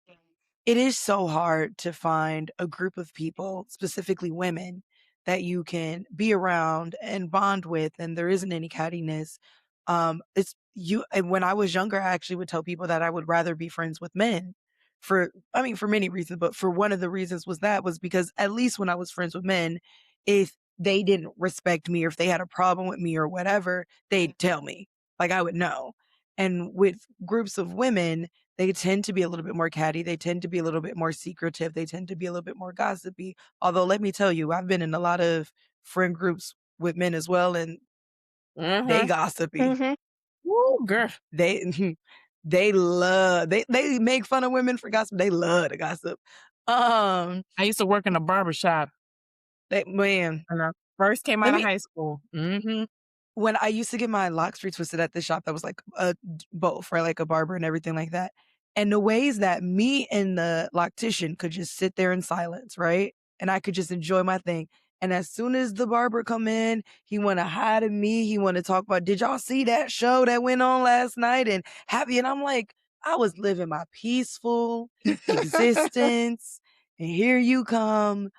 It is so hard to find a group of people, specifically women, that you can be around and bond with, and there isn't any cattiness. It's you. And when I was younger, I actually would tell people that I would rather be friends with men. I mean, for many reasons, but for one of the reasons was because at least when I was friends with men, if they didn't respect me or if they had a problem with me or whatever, they'd tell me. Like I would know. And with groups of women, they tend to be a little bit more catty. They tend to be a little bit more secretive. They tend to be a little bit more gossipy. Although, let me tell you, I've been in a lot of friend groups with men as well, and they Mm-hmm. gossipy. Woo, girl. They they make fun of women for gossip. They love to gossip. Um, I used to work in a barber shop man, when I first came let out of me high school. Mhm. when I used to get my locks retwisted at the shop that was like both, right? Like a barber and everything like that. And the ways that me and the loctician could just sit there in silence, right? And I could just enjoy my thing. And as soon as the barber come in, he want to hide at me. He want to talk about, did y'all see that show that went on last night? And happy. And I'm like, I was living my peaceful existence. And here you come.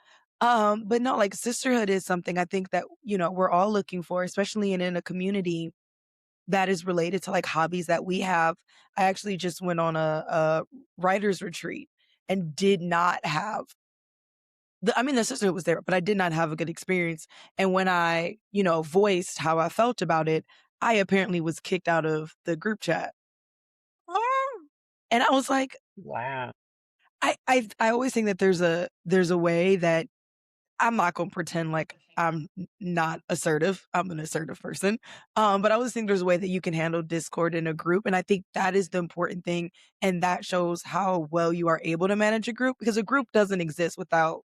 But no, like sisterhood is something I think that, we're all looking for, especially in a community that is related to like hobbies that we have. I actually just went on a writer's retreat and did not have the sisterhood was there, but I did not have a good experience. And when I, voiced how I felt about it, I apparently was kicked out of the group chat. Oh, And I was like, wow. I always think that there's a way that I'm not gonna pretend like I'm not assertive. I'm an assertive person. But I always think there's a way that you can handle discord in a group. And I think that is the important thing. And that shows how well you are able to manage a group because a group doesn't exist without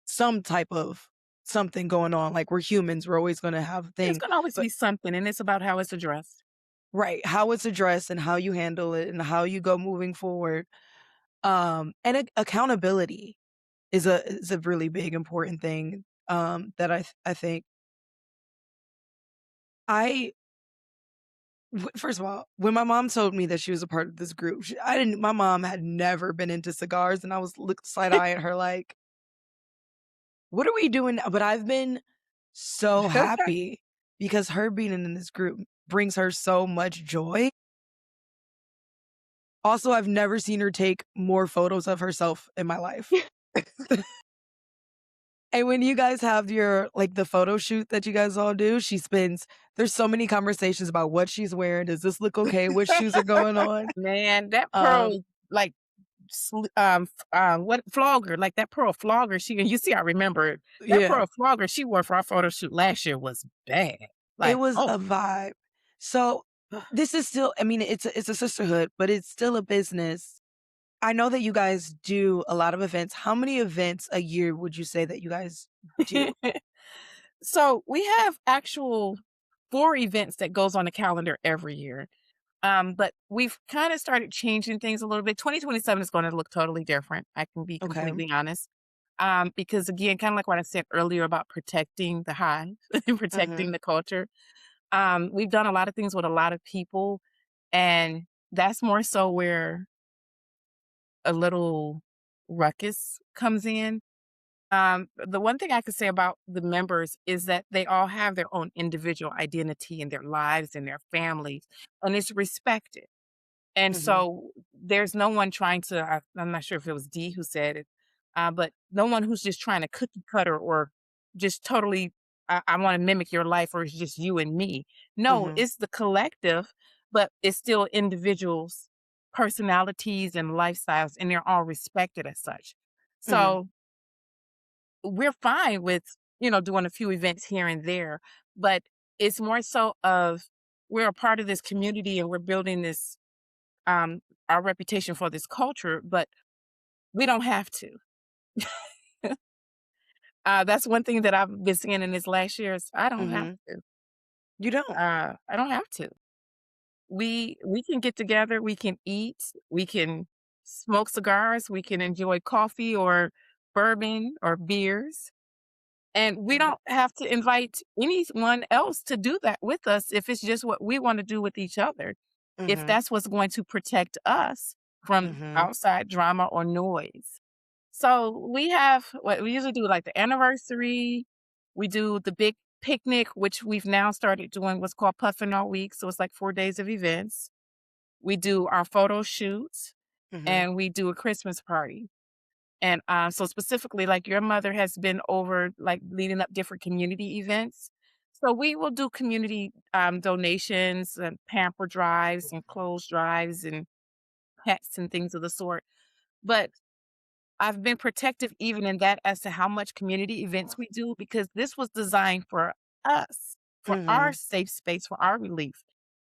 some type of something going on. Like we're humans, we're always gonna have a There's thing. gonna always But be something, and it's about how it's addressed. right, how it's addressed and how you handle it and how you go moving forward. And accountability is a really big important thing that I think I first of all, when my mom told me that she was a part of this group, I didn't. My mom had never been into cigars, and I was looked side eye at her like, "What are we doing now?" But I've been so happy because her being in this group brings her so much joy. Also, I've never seen her take more photos of herself in my life. And when you guys have your like the photo shoot that you guys all do, there's so many conversations about what she's wearing. Does this look okay? Which shoes are going on? Man, that Um, pearl, like, what flogger, like that pearl flogger you see, I remember it. That yeah, pearl flogger she wore for our photo shoot last year was bad. it Like, was oh, a vibe. So this is still, I mean, it's a sisterhood, but it's still a business. I know that you guys do a lot of events. How many events a year would you say that you guys do? so we have actual 4 events that goes on the calendar every year. But we've kind of started changing things a little bit. 2027 is going to look totally different. I can be Okay. completely honest. Because again, kind of like what I said earlier about protecting the hive and Mm-hmm. protecting the culture. We've done a lot of things with a lot of people, and that's more so where a little ruckus comes in. The one thing I could say about the members is that they all have their own individual identity in their lives and their families, and it's respected. And Mm-hmm. so there's no one trying to, I'm not sure if it was D who said it, but no one who's just trying to cookie cutter or just totally, I want to mimic your life or it's just you and me. No, Mm-hmm. it's the collective, but it's still individuals' personalities and lifestyles, and they're all respected as such. Mm-hmm. So we're fine with, doing a few events here and there, but it's more so of we're a part of this community and we're building this um, our reputation for this culture, but we don't have to. That's one thing that I've been seeing in this last year is I don't have Mm-hmm. to. You don't. I don't have to. We can get together, we can eat, we can smoke cigars, we can enjoy coffee or bourbon or beers. And we don't have to invite anyone else to do that with us if it's just what we want to do with each other. If Mm-hmm. that's what's going to protect us from Mm-hmm. outside drama or noise. So we have what we usually do, like the anniversary. We do the big picnic, which we've now started doing what's called Puffin all week. So it's like 4 days of events. We do our photo shoots Mm-hmm. and we do a Christmas party. And so specifically, like your mother has been over, like leading up different community events. So we will do community donations and pamper drives and clothes drives and pets and things of the sort. But I've been protective even in that as to how much community events we do because this was designed for us, for our Mm-hmm. safe space, for our relief.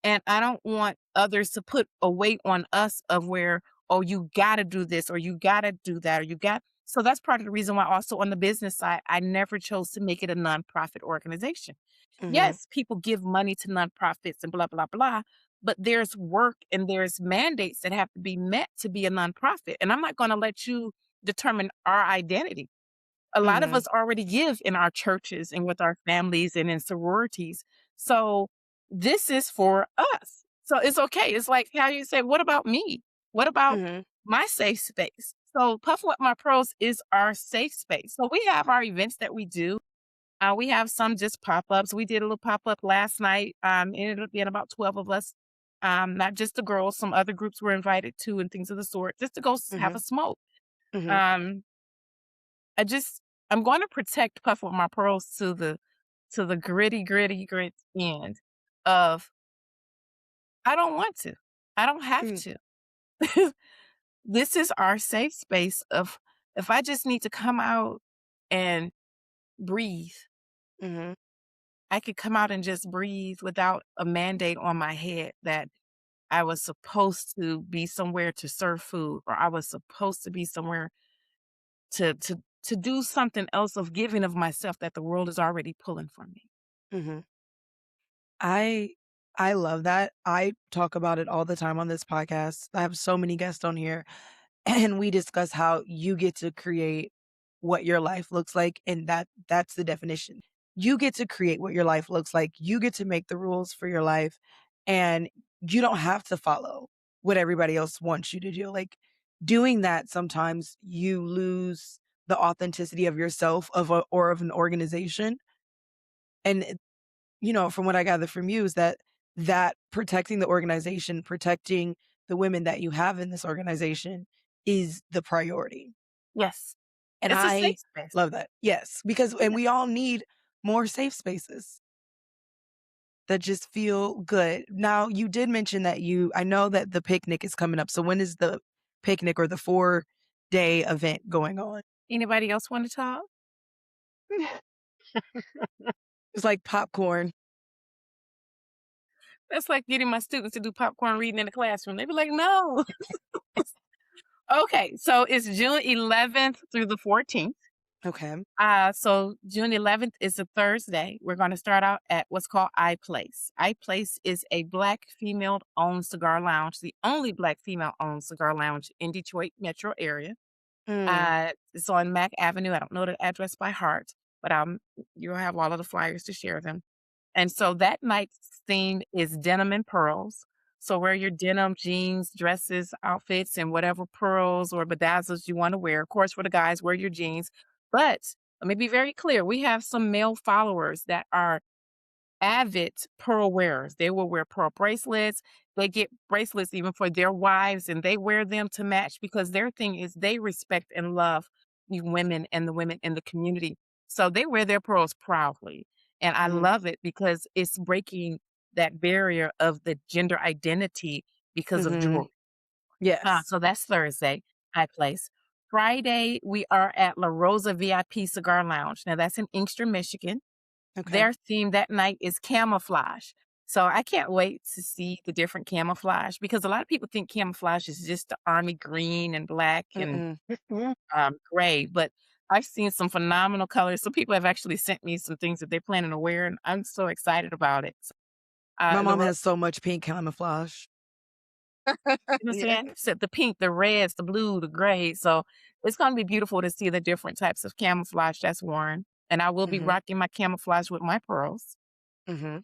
And I don't want others to put a weight on us of where oh, you got to do this or you got to do that or you got. So that's part of the reason why also on the business side, I never chose to make it a nonprofit organization. Mhm. Yes, people give money to nonprofits and blah, blah, blah, but there's work and there's mandates that have to be met to be a nonprofit. And I'm not going to let you determine our identity. A lot of Mhm. us already give in our churches and with our families and in sororities. So this is for us. So it's okay. It's like how you say, what about me? What about Mhm. my safe space? So Puffin with My Pearls is our safe space. So we have our events that we do. We have some just pop-ups. We did a little pop-up last night. It ended up being about 12 of us. Not just the girls, some other groups were invited too and things of the sort, just to go have Mhm. a smoke. Mhm. Um, I just I'm going to protect Puff with My Pearls to the grit end of I don't want to. I don't have Mm. to. This is our safe space of if I just need to come out and breathe, Mhm. I could come out and just breathe without a mandate on my head that I was supposed to be somewhere to serve food or I was supposed to be somewhere to do something else of giving of myself that the world is already pulling from me. Mhm. I I love that. I talk about it all the time on this podcast. I have so many guests on here and we discuss how you get to create what your life looks like and that's the definition. You get to create what your life looks like. You get to make the rules for your life and you don't have to follow what everybody else wants you to do. Like doing that sometimes you lose the authenticity of yourself or of an organization. And from what I gather from you is that protecting the organization, protecting the women that you have in this organization is the priority. Yes. And It's a I safe space. love that. Yes, because and Yeah. we all need more safe spaces that just feel good. Now, you did mention that I know that the picnic is coming up. So when is the picnic or the 4-day event going on? Anybody else want to talk? It's like popcorn. That's like getting my students to do popcorn reading in the classroom. They'd be like, no. Okay, so it's June 11th through the 14th. Okay. So June 11th is a Thursday. We're going to start out at what's called iPlace. iPlace is a Black female-owned cigar lounge, the only Black female-owned cigar lounge in Detroit metro area. Mm, It's on Mack Avenue. I don't know the address by heart, but you'll have all of the flyers to share them. And so that night's theme is denim and pearls. So wear your denim jeans, dresses, outfits, and whatever pearls or bedazzles you want to wear. Of course, for the guys, wear your jeans. But let me be very clear. We have some male followers that are avid pearl wearers. They will wear pearl bracelets. They get bracelets even for their wives, and they wear them to match because their thing is they respect and love the women and the women in the community. So they wear their pearls proudly. And I mhm, love it because it's breaking that barrier of the gender identity because of mhm. jewelry. Yes. So that's Thursday, High Place. Friday, we are at La Rosa VIP Cigar Lounge. Now that's in Inkster, Michigan. Okay. Their theme that night is camouflage. So I can't wait to see the different camouflage because a lot of people think camouflage is just the army green and black and Mm-mm. gray, but I've seen some phenomenal colors. Some people have actually sent me some things that they're planning to wear, and I'm so excited about it. So, My La mom Ro- has so much pink camouflage. you know what I'm Yeah. saying? Said the pink, the reds, the blue, the gray. So it's going to be beautiful to see the different types of camouflage that's worn. And I will be Mhm, rocking my camouflage with my pearls. mhm,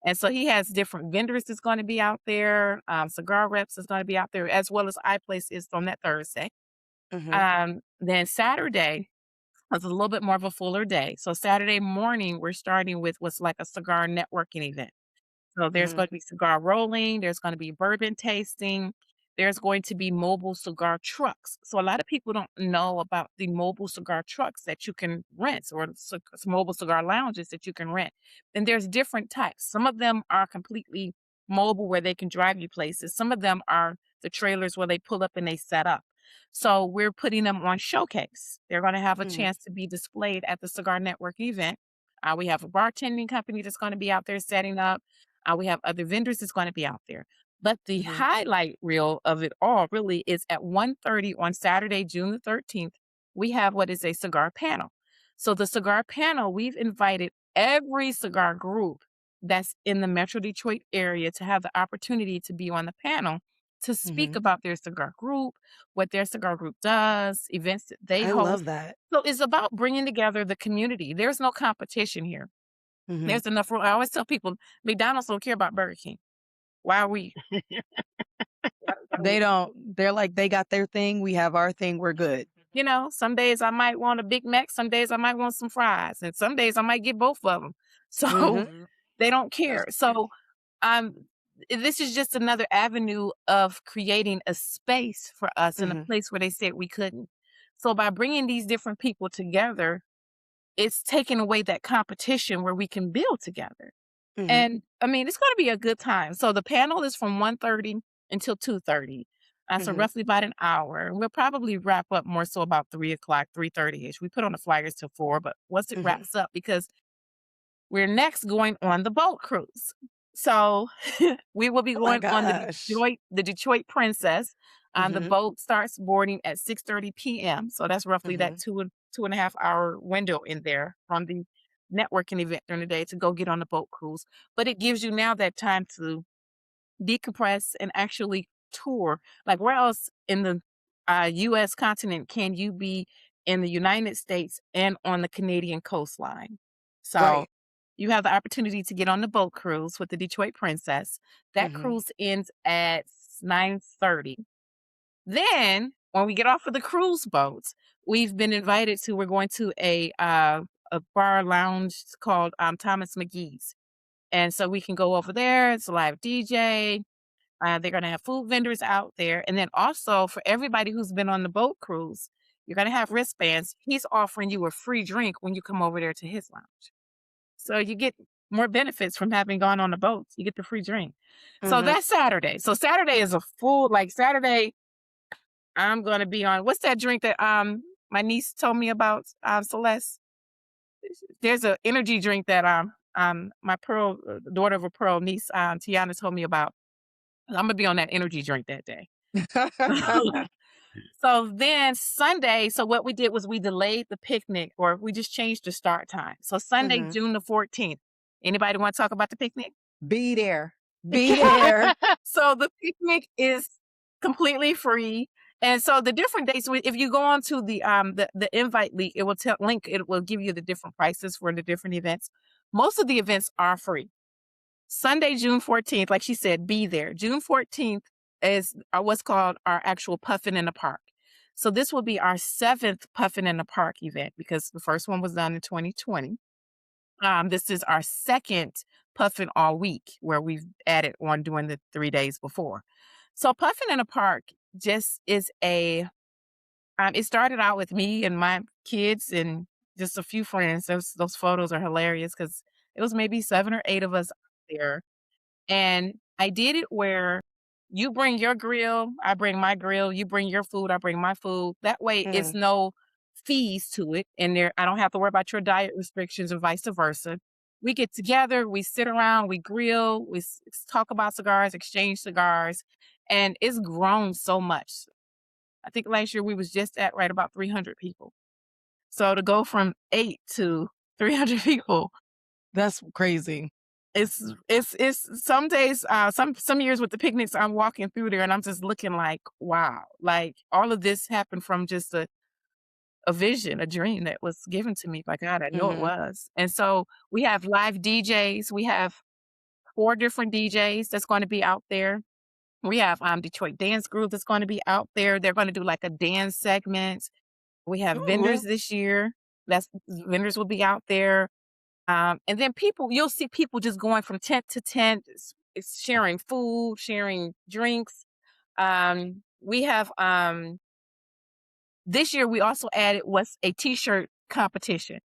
And so he has different vendors that's going to be out there, cigar reps is going to be out there, as well as iPlace is on that Thursday. mhm, Then Saturday is a little bit more of a fuller day. So Saturday morning, we're starting with what's like a cigar networking event. So there's mhm, going to be cigar rolling, there's going to be bourbon tasting, there's going to be mobile cigar trucks. So a lot of people don't know about the mobile cigar trucks that you can rent or mobile cigar lounges that you can rent. And there's different types. Some of them are completely mobile where they can drive you places. Some of them are the trailers where they pull up and they set up. So we're putting them on showcase. They're going to have a mhm, chance to be displayed at the Cigar Network event. We have a bartending company that's going to be out there setting up. We have other vendors that's going to be out there. But the Mhm. highlight reel of it all really is at 1:30 on Saturday, June the 13th. We have what is a cigar panel. So the cigar panel, we've invited every cigar group that's in the Metro Detroit area to have the opportunity to be on the panel to speak Mhm. about their cigar group, what their cigar group does, events that they I host. love that. So it's about bringing together the community. There's no competition here. Mhm. There's enough room. I always tell people McDonald's don't care about Burger King. Why are we? Why are we? They're like, they got their thing, we have our thing, we're good. Some days I might want a Big Mac, some days I might want some fries, and some days I might get both of them. So Mhm. they don't care. So um, this is just another avenue of creating a space for us in a Mhm. place where they said we couldn't. So by bringing these different people together, it's taking away that competition where we can build together. Mhm. And I mean, it's going to be a good time. So the panel is from 1:30 until 2:30. So Mhm. roughly about an hour. We'll probably wrap up more so about 3 o'clock, 3:30 ish. We put on the flyers till 4, but once it Mhm. wraps up, because we're next going on the boat cruise. So we will be Oh my going on gosh. The Detroit Princess. The Mhm. boat starts boarding at 6:30 p.m. So that's roughly that Mhm. 2.5 hour window in there from the networking event during the day to go get on the boat cruise. But it gives you now that time to decompress and actually tour. Like, where else in the U.S. continent can you be in the United States and on the Canadian coastline? So Right. you have the opportunity to get on the boat cruise with the Detroit Princess. That Mhm. cruise ends at 9:30. Then, when we get off of the cruise boats, we've been invited to. We're going to a bar lounge called Thomas McGee's, and so we can go over there. It's a live DJ. They're going to have food vendors out there. And then also for everybody who's been on the boat cruise, you're going to have wristbands. He's offering you a free drink when you come over there to his lounge. So you get more benefits from having gone on the boat. You get the free drink. So Mhm. that's Saturday. So Saturday is a full, like Saturday, I'm going to be on, what's that drink that my niece told me about, Celeste? There's an energy drink that my Pearl, daughter of a Pearl niece, Tiana told me about. I'm gonna be on that energy drink that day. So then Sunday, so what we did was we delayed the picnic, or we just changed the start time. So Sunday, Mhm. June the 14th. Anybody want to talk about the picnic? Be there. Be there. So the picnic is completely free. And so the different dates, if you go on to the invite link, it will it will give you the different prices for the different events. Most of the events are free. Sunday, June 14th, like she said, be there. June 14th is what's called our actual Puffin in the Park. So this will be our 7th Puffin in the Park event, because the first one was done in 2020. This is our second Puffin all week, where we've added one during the 3 days before. So Puffin in the Park just is it started out with me and my kids and just a few friends. Those photos are hilarious because it was maybe 7 or 8 of us there, and I did it where you bring your grill, I bring my grill, you bring your food, I bring my food. That way it's Mhm. no fees to it. And I don't have to worry about your diet restrictions or vice versa. We get together, we sit around, we grill, talk about cigars, exchange cigars, and it's grown so much. I think last year we was just at right about 300 people. So to go from 8 to 300 people, That's crazy. it's some days, some years with the picnics, I'm walking through there and I'm just looking like, wow, like all of this happened from just a vision, a dream that was given to me by God. I know it Mhm. was. And so we have live DJs. We have 4 different DJs that's going to be out there. We have Detroit Dance Group that's going to be out there. They're going to do like a dance segment. We have vendors Ooh. this year. Vendors will be out there. And then you'll see people just going from tent to tent, it's sharing food, sharing drinks. We have This year we also added what's a t-shirt competition.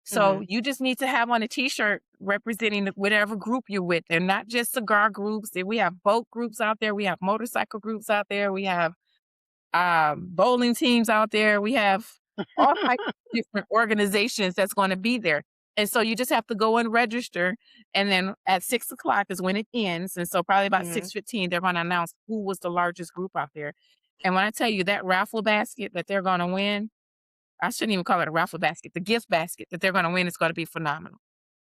So Mhm. you just need to have on a t-shirt representing whatever group you're with. They're not just cigar groups. We have boat groups out there. We have motorcycle groups out there. We have bowling teams out there. We have all types of different organizations that's going to be there. And so you just have to go and register. And then at 6 o'clock is when it ends. And so probably about Mhm. 6:15, they're going to announce who was the largest group out there. And when I tell you that raffle basket that they're going to win, I shouldn't even call it a raffle basket. The gift basket that they're going to win is going to be phenomenal.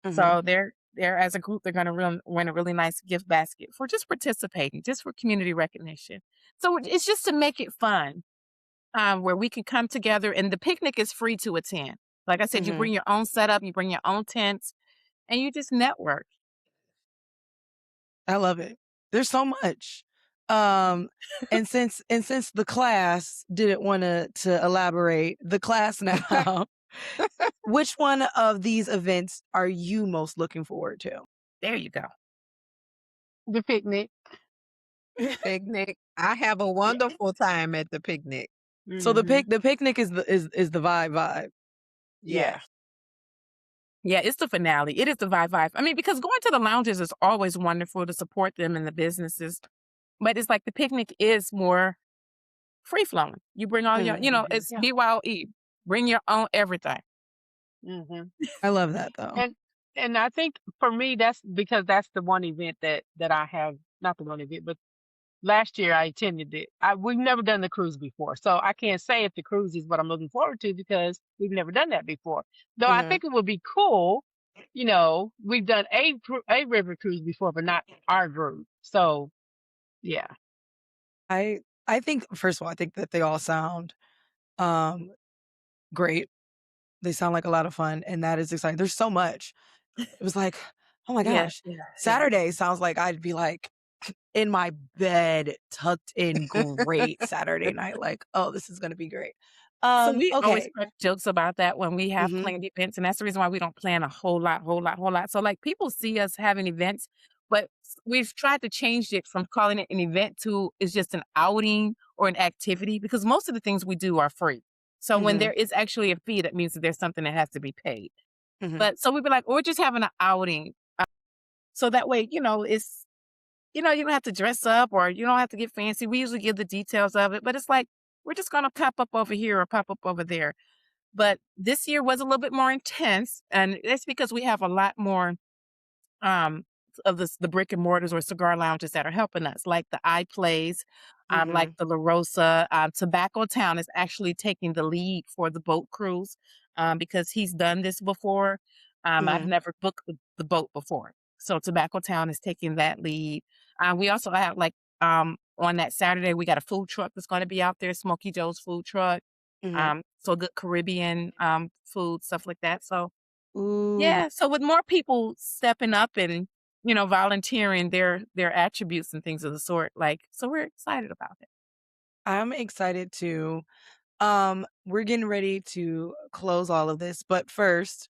Mhm. So they're as a group, they're going to win a really nice gift basket for just participating, just for community recognition. So it's just to make it fun, where we can come together. And the picnic is free to attend. Like I said, you Mhm. bring your own setup, you bring your own tents, and you just network. I love it. There's so much. Um, and since the class didn't want to elaborate, the class now, which one of these events are you most looking forward to? There you go. The picnic. Picnic. I have a wonderful time at the picnic. So the Hmm. picnic is the vibe. Yeah. Yes. Yeah, it's the finale. It is the vibe. I mean, because going to the lounges is always wonderful to support them and the businesses, but it's like the picnic is more free flowing. You bring all your, Mhm. it's Yeah. BYOE. Bring your own everything. Hmm. I love that though. And and I think for me that's because that's the one event that I have, not the one event, but last year I attended it. We've never done the cruise before, so I can't say if the cruise is what I'm looking forward to because we've never done that before. Though I Mhm. think it would be cool. We've done a river cruise before, but not our group. So yeah. I think first of all, I think that they all sound um great. They sound like a lot of fun, and that is exciting. There's so much. It was like, oh my Yeah, gosh. yeah, yeah. Saturday sounds like I'd be like in my bed, tucked in great Saturday night. Like, oh, this is gonna be great. So we always Okay. crack jokes about that when we have Mhm. planned events, and that's the reason why we don't plan a whole lot, whole lot, whole lot. So like people see us having events, but we've tried to change it from calling it an event to it's just an outing or an activity because most of the things we do are free. So when Mhm. there is actually a fee, that means that there's something that has to be paid. Mhm. But so we'd be like, we're just having an outing. So that way, it's you don't have to dress up or you don't have to get fancy. We usually give the details of it, but it's like we're just gonna pop up over here or pop up over there. But this year was a little bit more intense, and that's because we have a lot more um of the brick and mortars or cigar lounges that are helping us, like the iPlays, like Mhm. the La Rosa. Tobacco Town is actually taking the lead for the boat cruise because he's done this before. I've Mhm. never booked the boat before. So Tobacco Town is taking that lead. We also have on that Saturday, we got a food truck that's going to be out there, Smoky Joe's food truck. Mhm. So good Caribbean food, stuff like that. So Ooh, yeah, so with more people stepping up and, volunteering their attributes and things of the sort, like, so we're excited about it. I'm excited too. We're getting ready to close all of this, but first,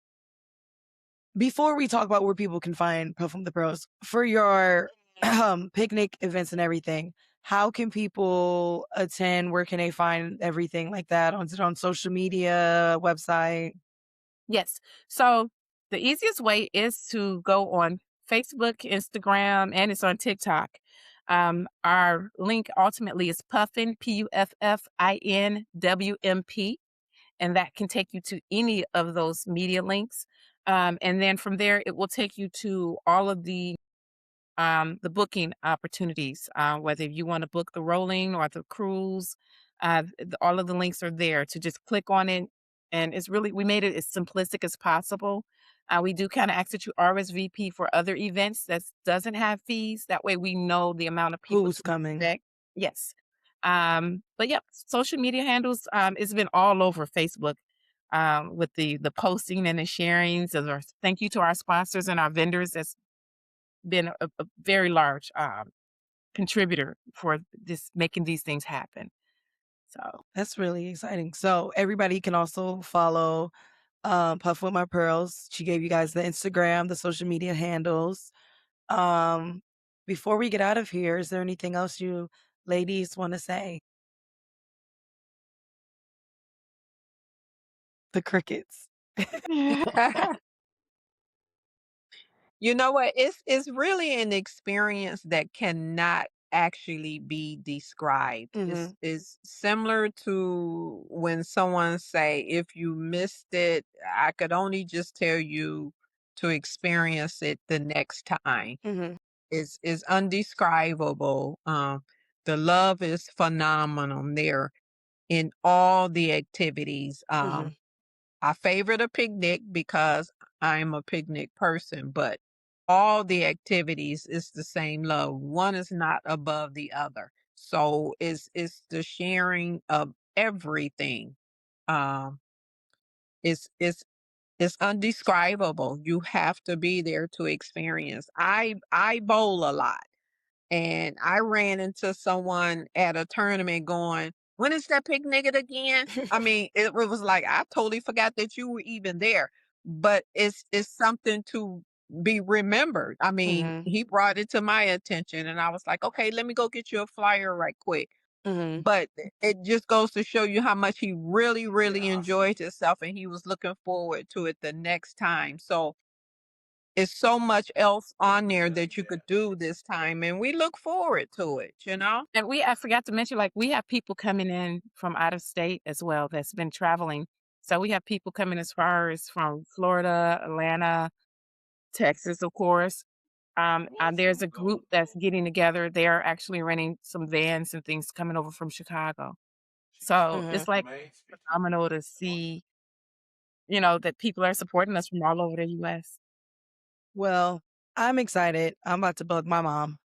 before we talk about where people can find Puffin the Pros for your picnic events and everything, how can people attend? Where can they find everything like that? Is it on social media, website? Yes. So the easiest way is to go on Facebook, Instagram, and it's on TikTok. Our link ultimately is Puffin, PUFFINWMP, and that can take you to any of those media links. And then from there, it will take you to all of the booking opportunities, whether you want to book the rolling or the cruise, all of the links are there to just click on it. And we made it as simplistic as possible. We do kind of ask that you RSVP for other events that doesn't have fees. That way we know the amount of people Who's to coming? expect. Yes. But yeah, social media handles, it's been all over Facebook with the posting and the sharing. So thank you to our sponsors and our vendors that's been a very large contributor for this making these things happen. So That's really exciting. So everybody can also follow Puff with My Pearls. She gave you guys the Instagram, the social media handles. Um, Before we get out of here, is there anything else you ladies want to say? The crickets. You know what? It's really an experience that cannot actually be described. Mhm. It's similar to when someone say, if you missed it, I could only just tell you to experience it the next time. Mhm. Is undescribable. The love is phenomenal there in all the activities. Mhm. I favorite a picnic because I'm a picnic person, but all the activities is the same love. One is not above the other. So it's the sharing of everything. Um, it's it's undescribable. You have to be there to experience. I bowl a lot. And I ran into someone at a tournament going, "When is that picnic again?" I mean, it was like, I totally forgot that you were even there. But it's something to be remembered. I mean, Mhm. he brought it to my attention and I was like, "Okay, let me go get you a flyer right quick." Mhm. But it just goes to show you how much he really, really enjoyed himself and he was looking forward to it the next time. So it's so much else on there that you could do this time, and we look forward to it, you know? And I forgot to mention, like, we have people coming in from out of state as well that's been traveling. So we have people coming as far as from Florida, Atlanta, Texas, of course. And there's a group that's getting together. They're actually renting some vans and things coming over from Chicago. So Mhm. it's like phenomenal to see, that people are supporting us from all over the US. Well, I'm excited. I'm about to bug my mom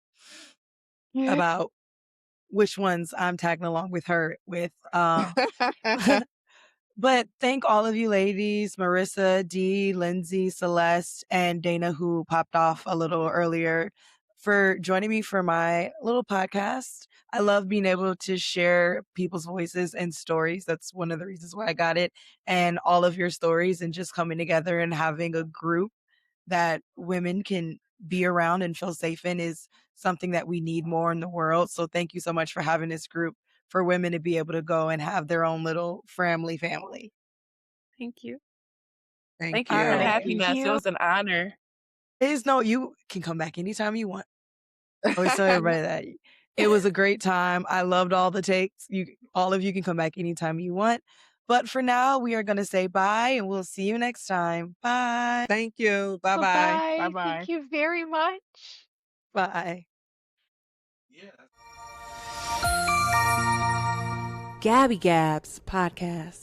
about which ones I'm tagging along with her with. But thank all of you ladies, Marissa, Dee, Lindsay, Celeste, and Dana, who popped off a little earlier, for joining me for my little podcast. I love being able to share people's voices and stories. That's one of the reasons why I got it. And all of your stories and just coming together and having a group that women can be around and feel safe in is something that we need more in the world. So thank you so much for having this group for women to be able to go and have their own little family. Thank you. Thank Thank you All for right. you. having Thank us. It you. was an honor. Is no, you can come back anytime you want. I always tell everybody that it was a great time. I loved all the takes. All of you can come back anytime you want. But for now, we are going to say bye and we'll see you next time. Bye. Thank you. Bye-bye. Bye-bye. Thank Bye-bye. you very much. Bye. Gabby Gabs Podcast.